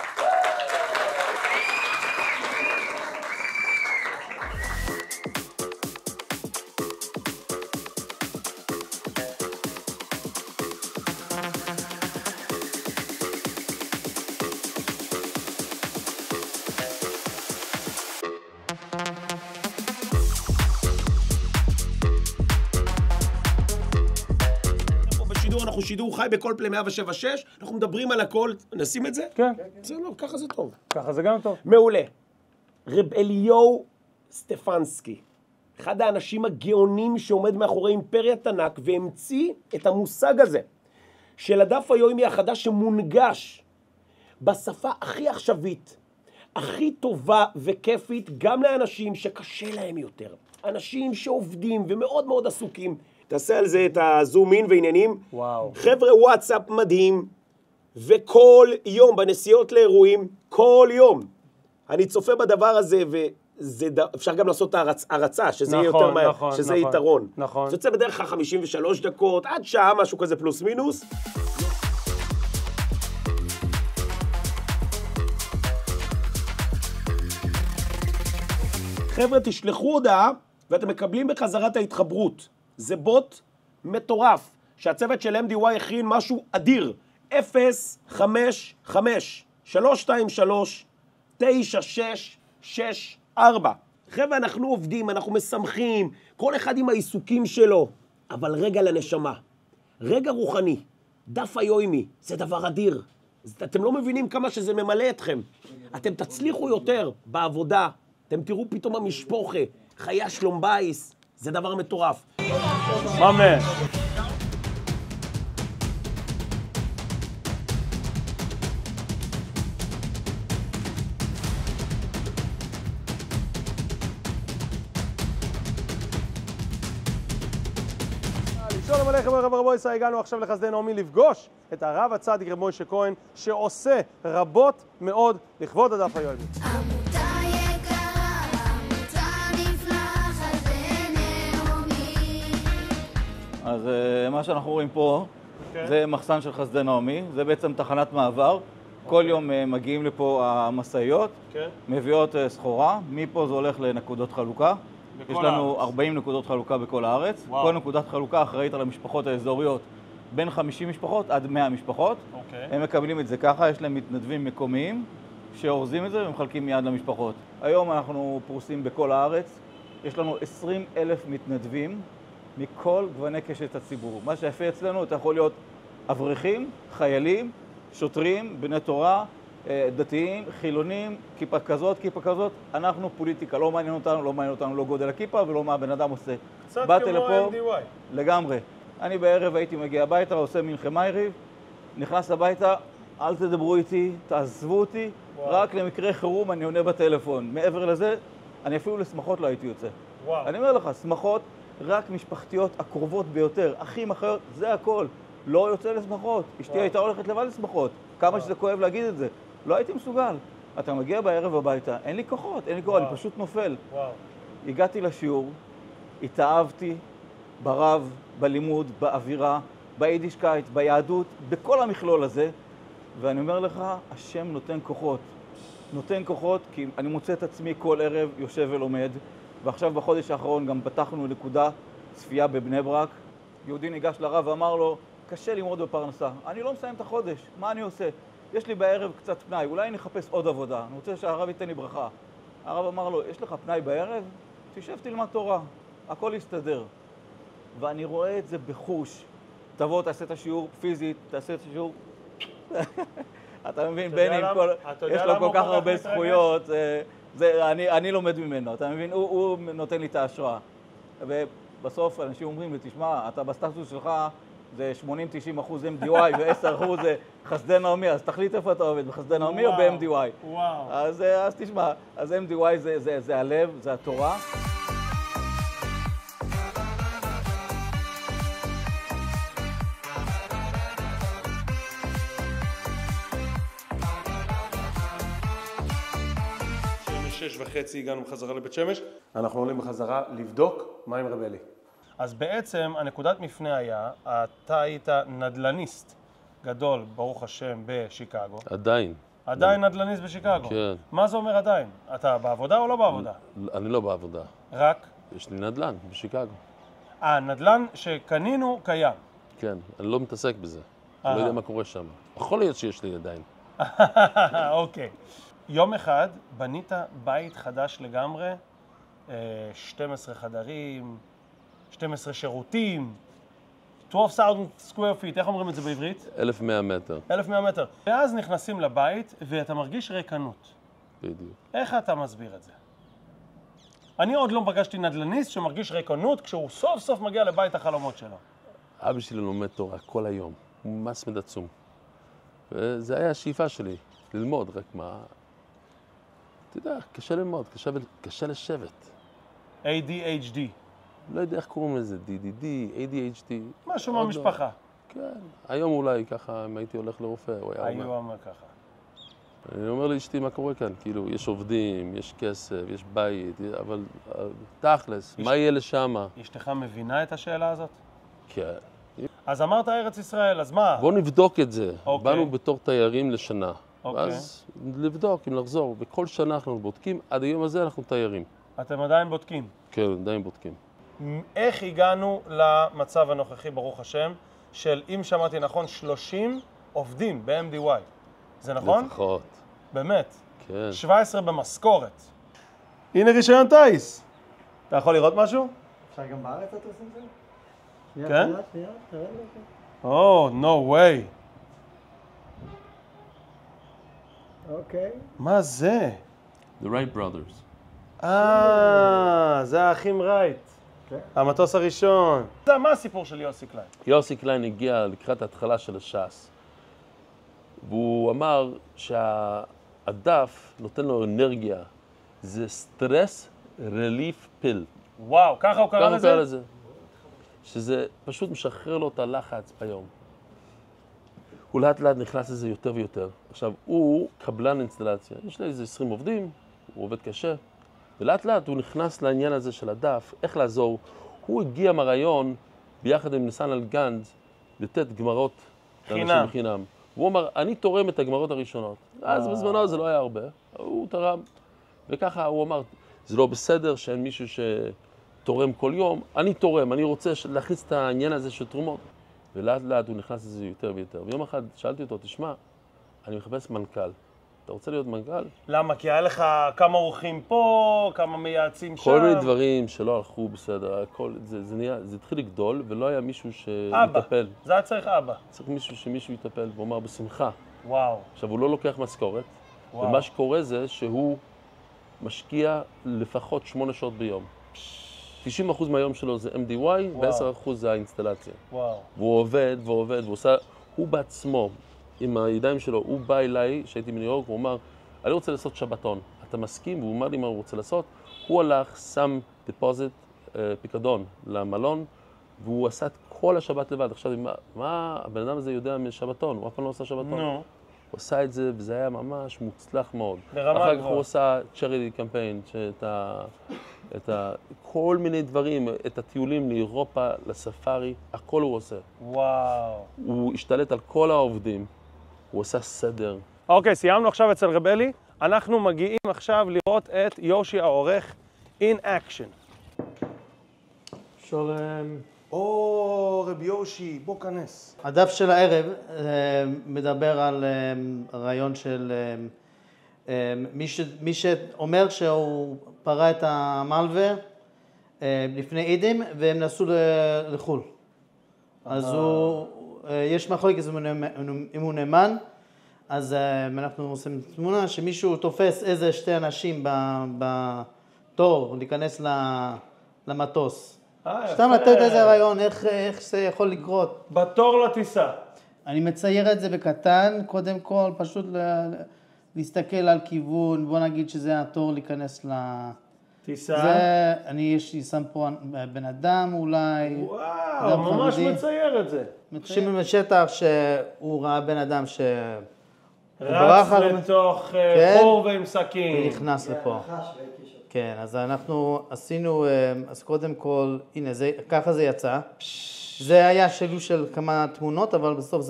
אנחנו שידור חי בכל פלי 107.6, אנחנו מדברים על הכל, נשים את זה? כן. בסדר, ככה זה טוב. ככה זה גם טוב. מעולה. רב אליהו סטפנסקי, אחד האנשים הגאונים שעומד מאחורי אימפריית ענק, והמציא את המושג הזה, של הדף היומי החדש שמונגש בשפה הכי עכשווית, הכי טובה וכיפית, גם לאנשים שקשה להם יותר. אנשים שעובדים ומאוד מאוד עסוקים. תעשה על זה את הזום אין ועניינים. וואו. חבר'ה, וואטסאפ מדהים, וכל יום בנסיעות לאירועים, כל יום, אני צופה בדבר הזה, ואפשר גם לעשות הרצה, שזה יהיה יותר מהר, שזה יתרון. נכון. זה יוצא בדרך כלל 53 דקות, עד שעה, משהו כזה פלוס מינוס. חבר'ה, תשלחו הודעה, ואתם מקבלים בחזרה את ההתחברות. זה בוט מטורף, שהצוות של MDY הכין משהו אדיר. 055-323-9664. חבר'ה, אנחנו עובדים, אנחנו משמחים, כל אחד עם העיסוקים שלו. אבל רגע לנשמה, רגע רוחני, דף היומי, זה דבר אדיר. אתם לא מבינים כמה שזה ממלא אתכם. אתם תצליחו יותר בעבודה, אתם תראו פתאום המשפוחה, חיי שלום בייס, זה דבר מטורף. מאמן. שלום עליכם רב רבו ישראל, הגענו עכשיו לחסדי נעמי לפגוש את הרב הצדיק רב מוישה כהן שעושה רבות מאוד לכבוד הדף היומי. אז מה שאנחנו רואים פה זה מחסן של חסדי נעמי, זה בעצם תחנת מעבר. כל יום מגיעים לפה המשאיות, מביאות סחורה, מפה זה הולך לנקודות חלוקה. יש לנו 40 נקודות חלוקה בכל הארץ. כל נקודת חלוקה אחראית על המשפחות האזוריות בין 50 משפחות עד 100 משפחות. הם מקבלים את זה ככה, יש להם מתנדבים מקומיים שאורזים את זה ומחלקים מיד למשפחות. היום אנחנו פרוסים בכל הארץ, יש לנו 20,000 מתנדבים מכל גווני קשת הציבור. מה שיפה אצלנו, אתה יכול להיות אברכים, חיילים, שוטרים, בני תורה, דתיים, חילונים, כיפה כזאת, כיפה כזאת. אנחנו פוליטיקה, לא מעניין אותנו לא גודל הכיפה ולא מה הבן אדם עושה. קצת באתי כמו לפה, MDY. לגמרי. אני בערב הייתי מגיע הביתה, עושה מלחמה יריב, נכנס הביתה, אל תדברו איתי, תעזבו אותי, רק למקרה חירום אני עונה בטלפון. מעבר לזה, אני אפילו לשמחות לא הייתי יוצא. אני אומר לך, שמחות רק משפחתיות הקרובות ביותר, אחים אחיות, זה הכל. לא יוצא לשמחות. אשתי הייתה הולכת לבד לשמחות. כמה שזה כואב להגיד את זה. לא הייתי מסוגל. אתה מגיע בערב הביתה, אין לי כוחות, אני פשוט נופל. הגעתי לשיעור, התאהבתי ברב, בלימוד, באווירה, ביידישקייט, ביהדות, בכל המכלול הזה, ואני אומר לך, השם נותן כוחות. נותן כוחות כי אני מוצא את עצמי כל ערב יושב ולומד, ועכשיו בחודש האחרון גם פתחנו נקודה צפייה בבני ברק. יהודי ניגש לרב ואמר לו, קשה ללמוד בפרנסה, אני לא מסיים את החודש, מה אני עושה? יש לי בערב קצת פנאי, אולי אני אחפש עוד עבודה, אני רוצה שהרב ייתן לי ברכה. הרב אמר לו, יש לך פנאי בערב? תשב תלמד תורה, הכל יסתדר. ואני רואה את זה בחוש. תבוא, תעשה את השיעור פיזית, תעשה את השיעור... אתה מבין, בני, יש לו כל כך הרבה זכויות, אני לומד ממנו, אתה מבין? הוא נותן לי את ההשראה. ובסוף אנשים אומרים לי, תשמע, אתה בסטטוס שלך זה 80-90% MDY ו10% זה חסדי נעמי, אז תחליט איפה אתה עובד, בחסדי נעמי או ב-MDY. אז תשמע, אז MDY זה הלב, זה התורה. וחצי הגענו בחזרה לבית שמש, אנחנו עולים בחזרה לבדוק מה עם רב אלי. אז בעצם הנקודת מפנה היה, אתה היית נדלניסט גדול, ברוך השם, בשיקגו. עדיין. עדיין נדלניסט בשיקגו? כן. מה זה אומר עדיין? אתה בעבודה או לא בעבודה? אני לא בעבודה. רק? יש לי נדל"ן בשיקגו. נדל"ן שקנינו קיים. כן, אני לא מתעסק בזה. אני לא יודע מה קורה שם. יכול להיות שיש לי עדיין. אוקיי. יום אחד בנית בית חדש לגמרי, 12 חדרים, 12 שירותים, 12,000 square feet, איך אומרים את זה בעברית? 1,100 מטר. 1,100 מטר. ואז נכנסים לבית ואתה מרגיש ריקנות. בדיוק. איך אתה מסביר את זה? אני עוד לא פגשתי נדלניסט שמרגיש ריקנות כשהוא סוף סוף מגיע לבית החלומות שלו. אבא שלי לומד תורה כל היום, הוא מסמד עצום. וזה היה השאיפה שלי, ללמוד, רק מה... אתה יודע, קשה ללמוד, קשה לשבת. ADHD. לא יודע איך קוראים לזה, DDD, ADHD. משהו מהמשפחה. כן, היום אולי ככה, אם הייתי הולך לרופא, הוא היה אומר ככה. אני אומר לאשתי, מה קורה כאן? כאילו, יש עובדים, יש כסף, יש בית, אבל תכלס, מה יהיה לשם? אשתך מבינה את השאלה הזאת? כן. אז אמרת ארץ ישראל, אז מה? בוא נבדוק את זה. באנו בתור תיירים לשנה. אז לבדוק, אם לחזור. בכל שנה אנחנו בודקים, עד היום הזה אנחנו תיירים. אתם עדיין בודקים? כן, עדיין בודקים. איך הגענו למצב הנוכחי, ברוך השם, של, אם שמעתי נכון, 30 עובדים ב-MDY? זה נכון? לפחות. באמת? כן. 17 במשכורת. הנה רישיון טייס. אתה יכול לראות משהו? אפשר גם בארץ אתה עושים זה? כן? תראה לי. Oh, no way. אוקיי. מה זה? The Wright Brothers. זה האחים רייט. המטוס הראשון. מה הסיפור של יוסי קליין? יוסי קליין הגיע לקראת ההתחלה של הש"ס, והוא אמר שהדף נותן לו אנרגיה. זה סטרס רליף פיל. וואו, ככה הוא קרא לזה? שזה פשוט משחרר לו את הלחץ ביום. הוא לאט לאט נכנס לזה יותר ויותר. עכשיו, הוא קבלן אינסטלציה. יש לו איזה 20 עובדים, הוא עובד קשה, ולאט לאט הוא נכנס לעניין הזה של הדף, איך לעזור. הוא הגיע מהרעיון, ביחד עם ניסן אלגנד, לתת גמרות לאנשים בחינם. והוא אמר, אני תורם את הגמרות הראשונות. אז בזמנו זה לא היה הרבה, הוא תרם. וככה הוא אמר, זה לא בסדר שאין מישהו שתורם כל יום, אני תורם, אני רוצה להכניס את העניין הזה של תרומות. ולאט לאט הוא נכנס לזה יותר ויותר. ויום אחד שאלתי אותו, תשמע, אני מחפש מנכ"ל. אתה רוצה להיות מנכ"ל? למה? כי היה לך כמה אורחים פה, כמה מייעצים שם. כל מיני דברים שלא הלכו בסדר. זה התחיל לגדול ולא היה מישהו שיטפל. אבא, זה היה צריך אבא. צריך שמישהו יטפל, והוא אמר בשמחה. וואו. עכשיו, הוא לא לוקח משכורת, ומה שקורה זה שהוא משקיע לפחות 8 שעות ביום. 90% מהיום שלו זה MDY, ו10% זה האינסטלציה. וואו. והוא עובד ועובד, הוא בעצמו, עם הידיים שלו, הוא בא אליי, שהייתי בניו יורק, הוא אמר, אני רוצה לעשות שבתון. אתה מסכים? והוא אמר לי מה הוא רוצה לעשות. הוא הלך, שם דפוזיט, פיקדון למלון, והוא עשה את כל השבת לבד. עכשיו, מה הבן אדם הזה יודע משבתון? הוא אף פעם לא עושה שבתון. נו. הוא עשה את זה, וזה היה ממש מוצלח מאוד. ברמה אחר כך גבוהה. הוא עשה charity campaign, כל מיני דברים, את הטיולים לאירופה, לספארי, הכל הוא עושה. וואו. הוא השתלט על כל העובדים, הוא עשה סדר. אוקיי, סיימנו עכשיו אצל רב אלי. אנחנו מגיעים עכשיו לראות את יושי העורך in action. שלום. או, רב יושי, בוא כנס. הדף של הערב מדבר על רעיון של מי שאומר שהוא פרע את המלווה לפני עידים והם נסעו לחו"ל. אז יש מחלוקת אם הוא נאמן, אז אנחנו עושים תמונה שמישהו תופס איזה 2 אנשים בתור להיכנס למטוס. סתם לתת איזה רעיון, איך זה יכול לקרות. בתור לטיסה. אני מצייר את זה בקטן, קודם כל פשוט להסתכל על כיוון, בוא נגיד שזה התור להיכנס לטיסה. יש לי שם פה בן אדם אולי. וואו, ממש מצייר את זה. מתחילים בשטח שהוא ראה בן אדם רץ לתוך חור ועם סכין. ונכנס לפה. כן, אז אנחנו עשינו, אז קודם כל, הנה, ככה זה יצא. זה היה שילוב של כמה תמונות, אבל בסוף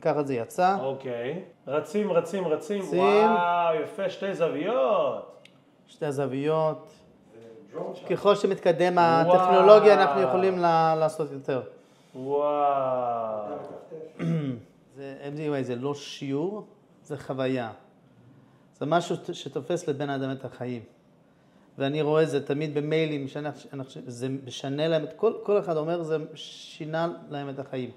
ככה זה יצא. אוקיי. רצים. וואו, יפה, 2 זוויות. 2 זוויות. ככל שמתקדם הטכנולוגיה, אנחנו יכולים לעשות יותר. וואו. זה לא שיעור, זה חוויה. זה משהו שתופס לבן אדם את החיים. ואני רואה את זה תמיד במיילים, זה משנה להם, כל אחד אומר, זה שינה להם את החיים.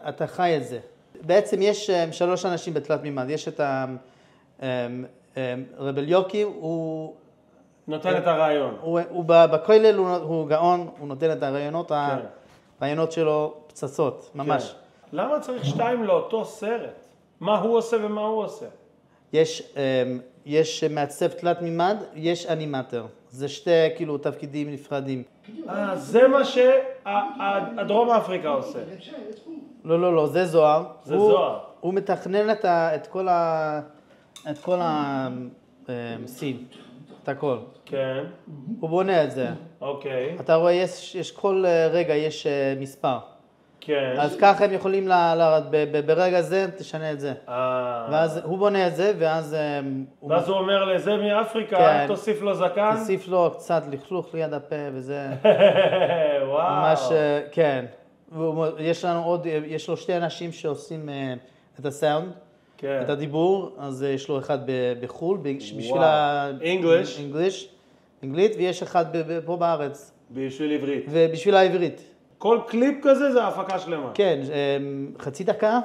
אתה חי את זה. בעצם יש 3 אנשים בתלת מימד. יש את רב אליוקי, הוא נותן את הרעיון. הוא בכולל, הוא גאון, הוא נותן את הרעיונות, הרעיונות שלו פצצות, ממש. למה צריך 2 לאותו סרט? מה הוא עושה ומה הוא עושה? יש מעצב תלת מימד, יש אנימטר. זה 2 כאילו תפקידים נפרדים. זה מה שהדרום אפריקה עושה. לא, זה זוהר. זה זוהר. הוא מתכנן את כל הסין, את הכל. כן. הוא בונה את זה. אוקיי. אתה רואה, יש כל רגע יש מספר. כן. אז ככה הם יכולים ברגע זה תשנה את זה. ואז הוא בונה את זה, ואז הוא אומר לזה מאפריקה, תוסיף לו זקן. תוסיף לו קצת לכלוך ליד הפה וזה. וואו. ממש, כן. יש לו 2 אנשים שעושים את הסאונד, את הדיבור, אז יש לו אחד בחול, בשביל אנגלית, ויש אחד פה בארץ. בשביל עברית. ובשביל העברית. כל קליפ כזה זה הפקה שלמה. כן, חצי דקה,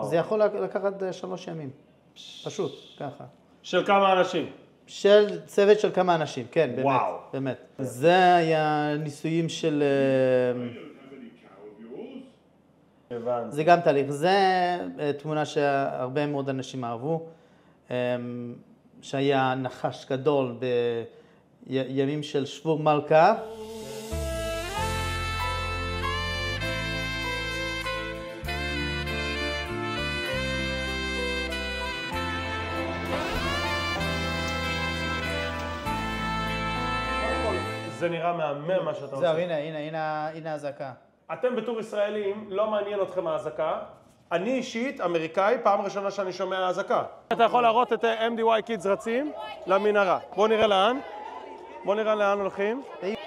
זה יכול לקחת 3 ימים. פשוט, ככה. של כמה אנשים? של צוות של כמה אנשים, כן, באמת. וואו. באמת. זה היה ניסויים של... זה גם תהליך. זה תמונה שהרבה מאוד אנשים אהבו, שהיה נחש גדול בימים של שבור מלכה. זה נראה מהמם מה שאתה עושה. זהו, הנה האזעקה. אתם בתור ישראלים, לא מעניין אתכם האזעקה. אני אישית, אמריקאי, פעם ראשונה שאני שומע האזעקה. אתה יכול להראות את MDY Kids רצים למנהרה. בואו נראה לאן. בואו נראה לאן הולכים.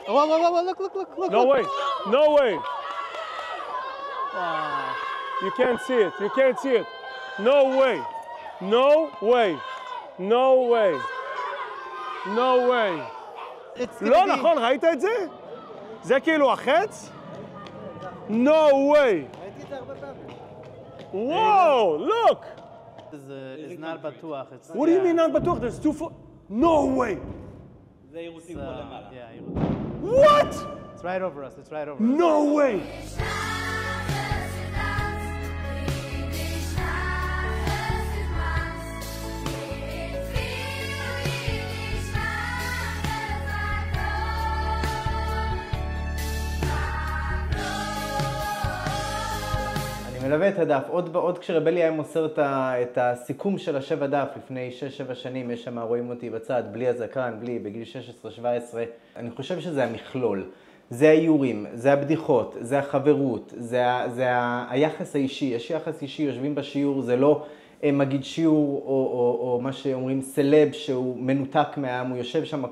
וואו, look. No way, no way. You can't see it. No way. לא נכון, ראית את זה? זה כאילו החץ? No way. Whoa, look. It's not בטוח. What do you mean not בטוח? There's two foot. No way. זה יירוטים פה למעלה. What? It's right over us. No way. אני מלווה את הדף, עוד כשרבלי היה מוסר את הסיכום של השבע דף לפני 6-7 שנים, יש שם, רואים אותי בצד, בלי הזקן, בגיל 16-17, אני חושב שזה המכלול. זה האיורים, זה הבדיחות, זה החברות, זה היחס האישי, יש יחס אישי, יושבים בשיעור, זה לא מגיד שיעור או מה שאומרים סלב שהוא מנותק מהעם, הוא יושב שם,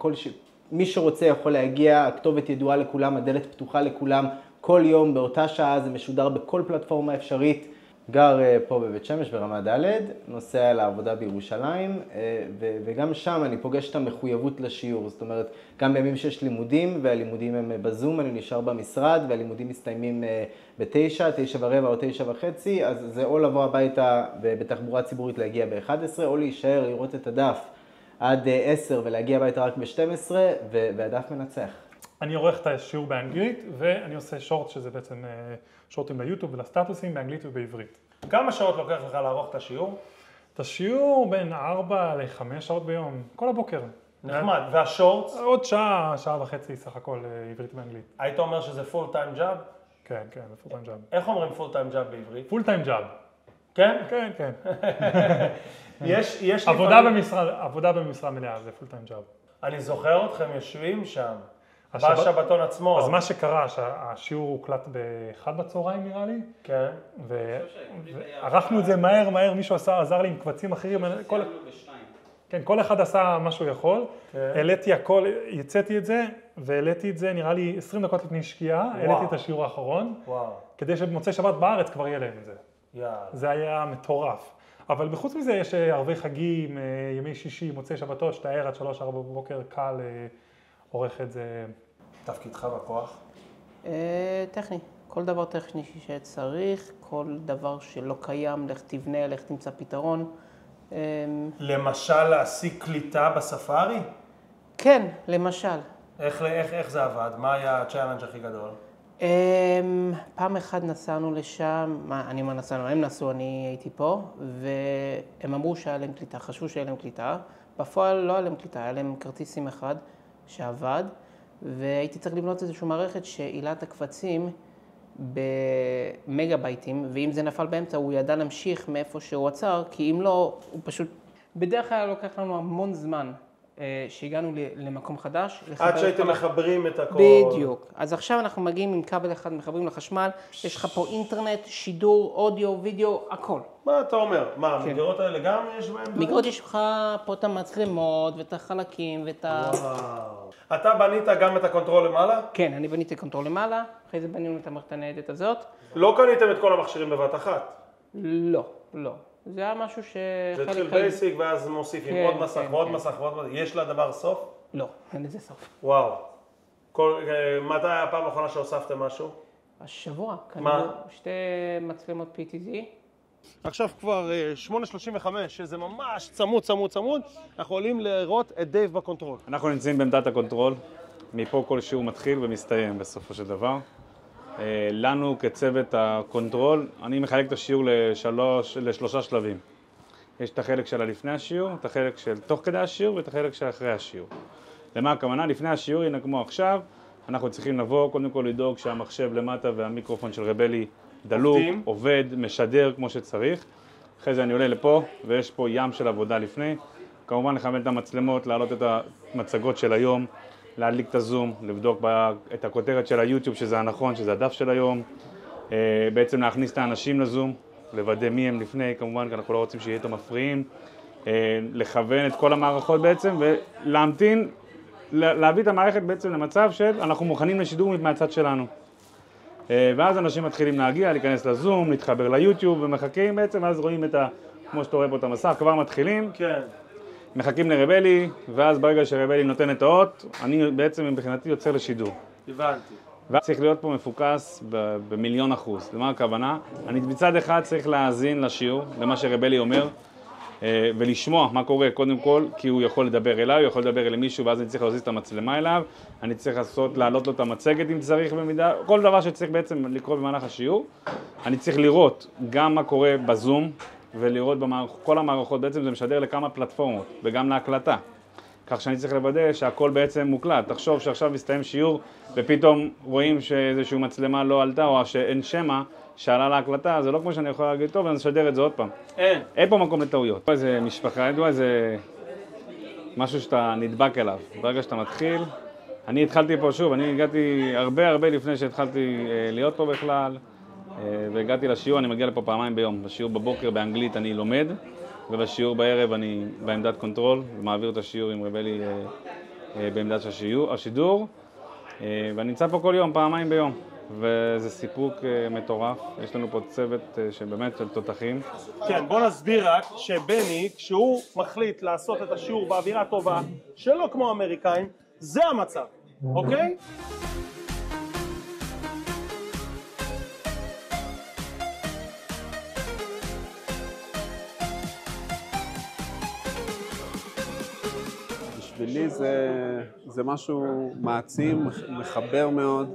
מי שרוצה יכול להגיע, הכתובת ידועה לכולם, הדלת פתוחה לכולם, כל יום באותה שעה זה משודר בכל פלטפורמה אפשרית. גר פה בבית שמש ברמה ד', נוסע לעבודה בירושלים, וגם שם אני פוגש את המחויבות לשיעור. זאת אומרת, גם בימים שיש לימודים, והלימודים הם בזום, אני נשאר במשרד, והלימודים מסתיימים ב-9, 9:15 או 9:30, אז זה או לבוא הביתה בתחבורה ציבורית להגיע ב-11, או להישאר לראות את הדף עד 10 ולהגיע הביתה רק ב-12, והדף מנצח. אני עורך את השיעור באנגלית, ואני עושה שורט, שזה בעצם שורטים ליוטיוב ולסטטוסים באנגלית ובעברית. כמה שעות לוקח לך לערוך את השיעור? את השיעור בין 4 ל-5 שעות ביום, כל הבוקר. נחמד, והשורטס? עוד שעה, שעה וחצי סך הכל עברית ואנגלית. היית אומר שזה פול טיים ג'אב? כן, זה פול טיים ג'אב. איך אומרים פול טיים ג'אב בעברית? פול טיים ג'אב. כן? כן. יש עבודה במשרה מלאה, זה פול טיים ג'אב. אני זוכר אתכם יושבים שם. בשבתון עצמו. אז מה שקרה, שהשיעור הוקלט ב-1 בצהריים נראה לי. כן. וערכנו את זה מהר, מישהו עזר לי עם קבצים אחרים. כן, כל אחד עשה מה שהוא יכול. העליתי הכל, יצאתי את זה, והעליתי את זה נראה לי 20 דקות לפני שקיעה, העליתי את השיעור האחרון. כדי שבמוצאי שבת בארץ כבר יהיה להם את זה. זה היה מטורף. אבל בחוץ מזה יש ערבי חגים, ימי שישי, מוצאי שבתות, שאתה ער עד 3-4 בבוקר, קל. עורך את זה. תפקידך בכוח? טכני. כל דבר טכני שצריך, כל דבר שלא קיים, לך תבנה, לך תמצא פתרון. למשל להשיג קליטה בספארי? כן, למשל. איך זה עבד? מה היה הצ'אלנג' הכי גדול? פעם אחת נסענו לשם, הם נסעו, אני הייתי פה, והם אמרו שהיה להם קליטה, חשבו שהיה להם קליטה. בפועל לא היה להם קליטה, היה להם כרטיסים אחד. שעבד, והייתי צריך לבנות איזושהי מערכת שהעילה את הקבצים במגה בייטים, ואם זה נפל באמצע הוא ידע להמשיך מאיפה שהוא עצר, כי אם לא, הוא פשוט... בדרך כלל לוקח לנו המון זמן שהגענו למקום חדש. עד שהייתם מחברים את הכל. בדיוק. אז עכשיו אנחנו מגיעים עם כבל אחד, מחברים לחשמל, יש לך פה אינטרנט, שידור, אודיו, וידאו, הכל. מה אתה אומר? מה, המגרות האלה גם יש בהם? מגרות יש לך פה את המצלמות ואת החלקים ואת ה... וואו. אתה בנית גם את הקונטרול למעלה? כן, אני בניתי קונטרול למעלה, אחרי זה בנינו את המערכת הניידת הזאת. לא קניתם את כל המכשירים בבת אחת? לא. זה היה משהו זה התחיל בייסיק ואז מוסיפים עוד מסך ועוד מסך ועוד מסך. יש לדבר סוף? לא, אין לזה סוף. וואו. מתי היה הפעם האחרונה שהוספתם משהו? השבוע. מה? 2 מצלמות PTZ. עכשיו כבר 8:35, שזה ממש צמוד. אנחנו עולים לראות את דייב בקונטרול. אנחנו נמצאים בעמדת הקונטרול. מפה כל שיעור מתחיל ומסתיים בסופו של דבר. לנו כצוות הקונטרול, אני מחלק את השיעור ל3 שלבים. יש את החלק של לפני השיעור, את החלק של תוך כדי השיעור ואת החלק של אחרי השיעור. למה הכוונה? לפני השיעור, הנה כמו עכשיו, אנחנו צריכים לבוא, קודם כל לדאוג שהמחשב למטה והמיקרופון של רבלי דלוק, עובד, משדר כמו שצריך. אחרי זה אני עולה לפה, ויש פה ים של עבודה לפני. כמובן לכוון את המצלמות, להעלות את המצגות של היום, להדליק את הזום, לבדוק את הכותרת של היוטיוב, שזה הנכון, שזה הדף של היום, בעצם להכניס את האנשים לזום, לוודא מי הם לפני, כמובן, כי אנחנו לא רוצים שיהיה את המפריעים, לכוון את כל המערכות בעצם, ולהמתין, להביא את המערכת בעצם למצב של אנחנו מוכנים לשידור מהצד שלנו. ואז אנשים מתחילים להגיע, להיכנס לזום, להתחבר ליוטיוב, ומחכים בעצם, ואז רואים את כמו שאתה רואה פה את המסך, כבר מתחילים. כן. מחכים לרבלי, ואז ברגע שרבלי נותן את האות, אני בעצם מבחינתי יוצר לשידור. הבנתי. ואז צריך להיות פה מפוקס ב1,000,000%. למה הכוונה? אני מצד אחד צריך להאזין לשיעור, למה שרבלי אומר, ולשמוע מה קורה קודם כל, כי הוא יכול לדבר אליי, הוא יכול לדבר אל מישהו, ואז אני צריך להזיז את המצלמה אליו, אני צריך להעלות לו את המצגת אם צריך במידה, כל דבר שצריך בעצם לקרוא במהלך השיעור. אני צריך לראות גם מה קורה בזום, ולראות כל המערכות, בעצם זה משדר לכמה פלטפורמות, וגם להקלטה. כך שאני צריך לוודא שהכל בעצם מוקלט. תחשוב שעכשיו מסתיים שיעור, ופתאום רואים שאיזושהי מצלמה לא עלתה, או שאין שמה, שעלה להקלטה, זה לא כמו שאני יכול להגיד, טוב, אני אשדר את זה עוד פעם. אין פה מקום לטעויות. איזה משפחה, איזה משהו שאתה נדבק אליו. ברגע שאתה מתחיל, אני התחלתי פה שוב, אני הגעתי הרבה לפני שהתחלתי להיות פה בכלל, והגעתי לשיעור, אני מגיע לפה פעמיים ביום. בשיעור בבוקר באנגלית אני לומד, ובשיעור בערב אני בעמדת קונטרול, ומעביר את השיעור עם רבלי בעמדת השידור, ואני נמצא פה כל יום, פעמיים ביום. וזה סיפוק מטורף, יש לנו פה צוות שבאמת של תותחים. כן, בוא נסביר רק שבני, כשהוא מחליט לעשות את השיעור באווירה טובה, שלא כמו האמריקאים, זה המצב, אוקיי? בשבילי זה משהו מעצים, מחבר מאוד.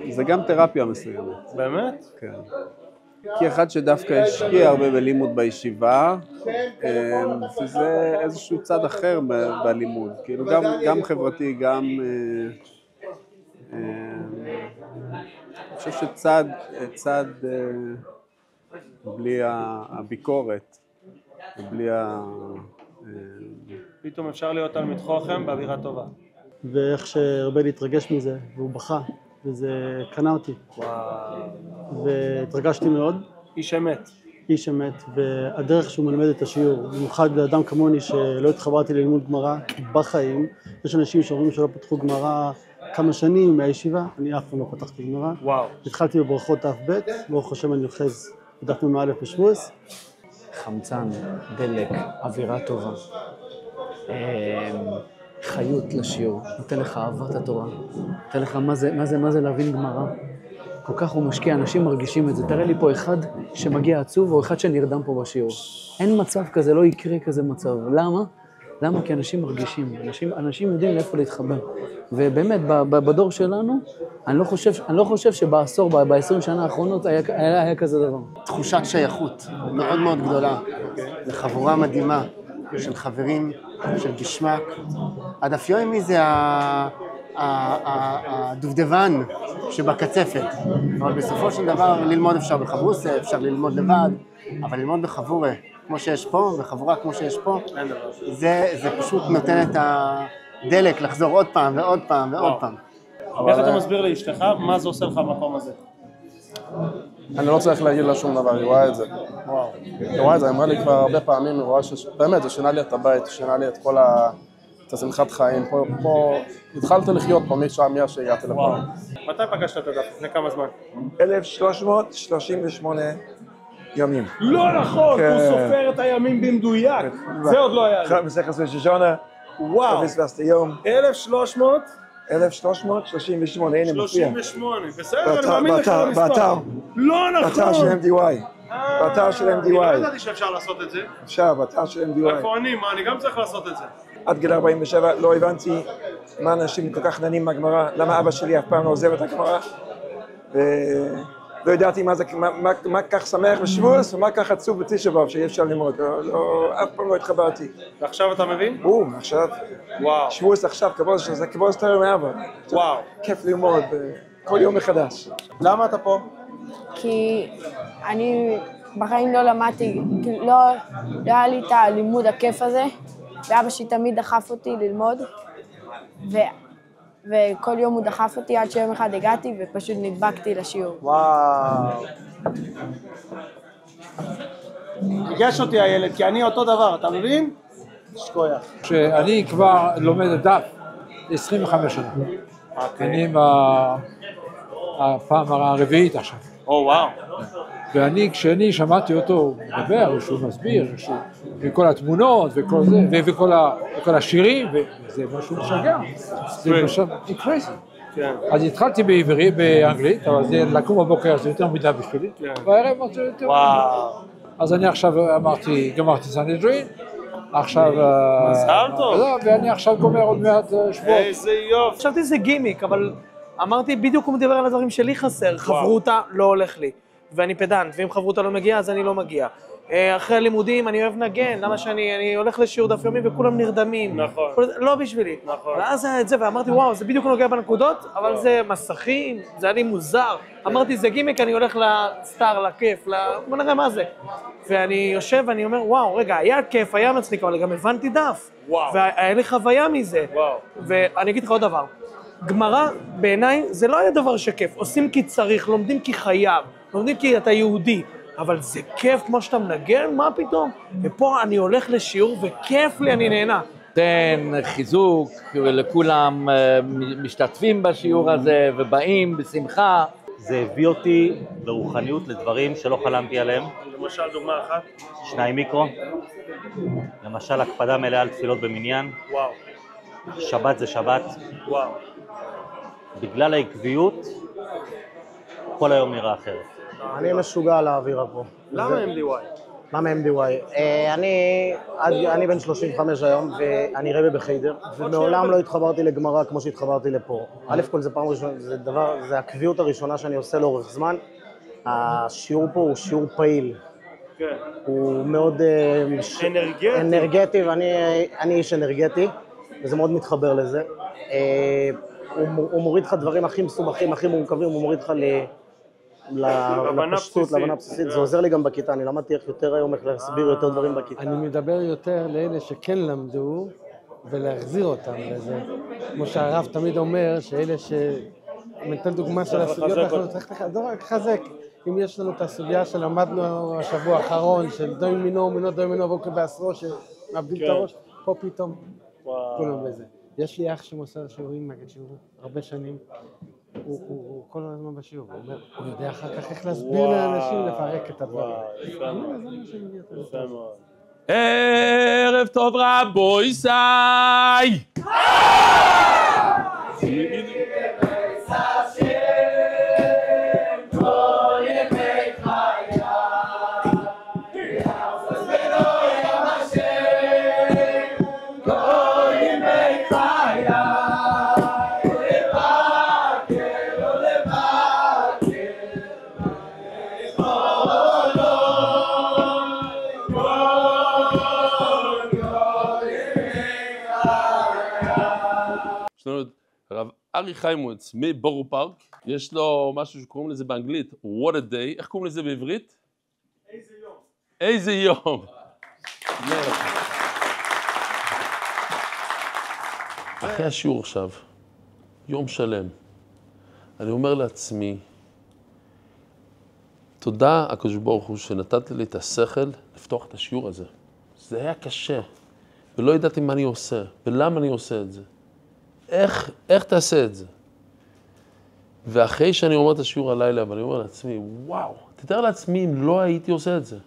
זה גם תרפיה מסוימת. באמת? כן. כי אחד שדווקא השקיע הרבה בלימוד בישיבה, זה איזשהו צד אחר בלימוד. כאילו גם חברתי, גם... אני חושב שצד בלי הביקורת, ובלי פתאום אפשר להיות על מתחוכם באווירה טובה. ואיך שרבלי התרגש מזה, והוא בכה, וזה קנה אותי. וואו. והתרגשתי מאוד. איש אמת. איש אמת, והדרך שהוא מלמד את השיעור, במיוחד לאדם כמוני שלא התחברתי ללימוד גמרא בחיים, יש אנשים שאומרים שלא פתחו גמרא כמה שנים מהישיבה, אני אף פעם לא פתחתי גמרא. וואו. התחלתי בברכות אף ב', ברוך השם אני אוחז בדף מ"א בשבועס. חמצן, דלק, אווירה טובה, חיות לשיעור, נותן לך אהבת התורה, נותן לך מה זה להבין גמרא. כל כך הוא משקיע, אנשים מרגישים את זה. תראה לי פה אחד שמגיע עצוב או אחד שנרדם פה בשיעור. אין מצב כזה, לא יקרה כזה מצב. למה? למה? כי אנשים מרגישים, אנשים יודעים לאיפה להתחבר. ובאמת, בדור שלנו, אני לא חושב שבעשור, ב-20 שנה האחרונות היה כזה דבר. תחושת שייכות מאוד מאוד גדולה, לחבורה מדהימה של חברים, של גשמק. הדף יומי זה הדובדבן שבקצפת, אבל בסופו של דבר ללמוד אפשר בחברוסה, אפשר ללמוד לבד, אבל ללמוד בחבורה כמו שיש פה, בחבורה כמו שיש פה, זה פשוט נותן את הדלק לחזור עוד פעם ועוד פעם ועוד פעם. איך אתה מסביר לאשתך מה זה עושה לך במקום הזה? אני לא צריך להגיד לה שום דבר, היא רואה את זה. היא רואה את זה, היא אמרה לי כבר הרבה פעמים, היא רואה שבאמת זה שינה לי את הבית, שינה לי את כל את השמחת חיים. פה התחלתי לחיות פה משם, שהגעתי לפה. מתי פגשת את הדף? לפני כמה זמן? 1338 ימים. לא נכון, הוא סופר את הימים במדויק. זה עוד לא היה לי. מסכת שושנה. וואו. 1338, הנה מופיע. 38, בסדר, אני מאמין לך למספר. באתר. לא נכון. באתר של MDY. באתר של MDY. אני לא ידעתי שאפשר לעשות את זה. אפשר, באתר של MDY. איפה אני גם צריך לעשות את זה. עד גיל 47 לא הבנתי מה אנשים כל כך נהנים מהגמרא, למה אבא שלי אף פעם לא עוזב את הגמרא. לא ידעתי מה כך שמח בשבועס ומה כך עצוב בתשעה באב שאי אפשר ללמוד, אף פעם לא התחברתי. ועכשיו אתה מבין? בום, עכשיו. וואו. שבועס עכשיו, זה כבוד יותר מאבא. וואו. כיף ללמוד, כל יום מחדש. למה אתה פה? כי אני בחיים לא למדתי, לא היה לי את הלימוד הכיף הזה, ואבא שלי תמיד דחף אותי ללמוד, וכל יום הוא דחף אותי עד שיום אחד הגעתי ופשוט נדבקתי לשיעור. וואו. הרגש אותי הילד, כי אני אותו דבר, אתה מבין? שכוייח. שאני כבר לומד דף 25 שנה. אני הפעם הרביעית עכשיו. וואו. ואני, כשאני שמעתי אותו מדבר, שהוא מסביר, וכל התמונות וכל זה, וכל השירים, וזה משהו משגע. זה משהו קרייזי. אז התחלתי באנגלית, אבל זה לקום בבוקר זה יותר מדי בשבילי, והערב אמרתי יותר מדי. אז אני עכשיו גמרתי סנהדרין, עכשיו... מזל טוב. ואני עכשיו גומר עוד מעט שבועות. איזה יופי. חשבתי שזה גימיק, אבל אמרתי בדיוק הוא מדבר על הדברים שלי חסר, חברותה לא הולך לי. ואני פדנט, ואם חברותה לא מגיעה, אז אני לא מגיע. אחרי הלימודים אני אוהב נגן, למה שאני הולך לשיעור דף יומי וכולם נרדמים. נכון. לא בשבילי. נכון. ואז היה את זה, ואמרתי, וואו, זה בדיוק נוגע בנקודות, אבל זה מסכים, זה היה לי מוזר. אמרתי, זה גימיק, אני הולך לסטאר, לכיף, בוא נראה מה זה. ואני יושב ואני אומר, וואו, רגע, היה כיף, היה מצחיק, אבל גם הבנתי דף. וואו. והיה לי חוויה מזה. וואו. ואני אגיד לך עוד דבר. גמרא, בעיניי, זה לא היה דבר שכיף. עושים כי צריך, לומדים כי חייב, לומדים כי אתה יהודי. אבל זה כיף כמו שאתה מנגן, מה פתאום? ופה אני הולך לשיעור וכיף לי, אני נהנה. תן חיזוק לכולם משתתפים בשיעור הזה ובאים בשמחה. זה הביא אותי לרוחניות, לדברים שלא חלמתי עליהם. למשל, דוגמה אחת? 2 מיקרו. למשל, הקפדה מלאה על תפילות במניין. וואו. שבת זה שבת. וואו. בגלל העקביות, כל היום נראה אחרת. אני משוגע לאווירה פה. למה MDY? למה MDY? אני בן 35 היום, ואני רבי בחיידר, ומעולם לא התחברתי לגמרא כמו שהתחברתי לפה. א' כל זה פעם ראשונה, זה הקביעות הראשונה שאני עושה לאורך זמן. השיעור פה הוא שיעור פעיל. כן. הוא מאוד אנרגטי, ואני איש אנרגטי, וזה מאוד מתחבר לזה. הוא מוריד לך דברים הכי מסובכים, הכי מורכבים, הוא מוריד לך לפשטות, להבנה בסיסית. זה עוזר לי גם בכיתה, אני למדתי יותר היום איך להסביר יותר דברים בכיתה. אני מדבר יותר לאלה שכן למדו, ולהחזיר אותם לזה. כמו שהרב תמיד אומר, שאלה נותן דוגמה של הסוגיות האחרונות, צריך לחזק. אם יש לנו את הסוגיה שלמדנו השבוע האחרון, של דוי מינו, מינו דוי מינו, והוא בעשרו, שמאבדים את הראש, פה פתאום כולם בזה. יש לי אח שמוסר שיעורים, נגיד שיעור הרבה שנים, הוא כל הזמן בשיעור, הוא יודע אחר כך איך להסביר לאנשים לפרק את הדברים. ערב טוב רבוי סי! הרב ארי חיימוץ מבורו פארק, יש לו משהו שקוראים לזה באנגלית, What a day, איך קוראים לזה בעברית? איזה יום. איזה יום. אחרי השיעור עכשיו, יום שלם, אני אומר לעצמי, תודה הקדוש ברוך הוא שנתת לי את השכל לפתוח את השיעור הזה. זה היה קשה, ולא ידעתי מה אני עושה, ולמה אני עושה את זה. איך תעשה את זה? ואחרי שאני אומר את השיעור הלילה, ואני אומר לעצמי, וואו, תתאר לעצמי אם לא הייתי עושה את זה.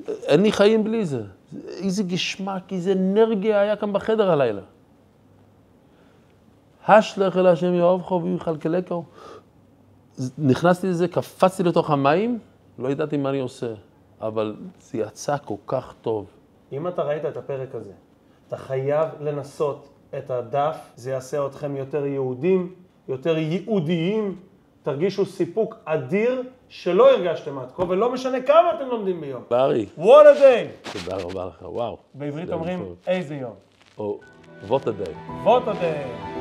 אין לי חיים בלי זה. איזה גשמק, איזה אנרגיה היה כאן בחדר הלילה. השלך אל השם יאהבך ויכלכלך. נכנסתי לזה, קפצתי לתוך המים, לא ידעתי מה אני עושה, אבל זה יצא כל כך טוב. אם אתה ראית את הפרק הזה, אתה חייב לנסות את הדף, זה יעשה אתכם יותר יהודים, יותר ייעודיים, תרגישו סיפוק אדיר שלא הרגשתם עד כה, ולא משנה כמה אתם לומדים ביום. בארי. What a day! תודה רבה לך, וואו. בעברית אומרים איזה יום. או, what a day. What a day.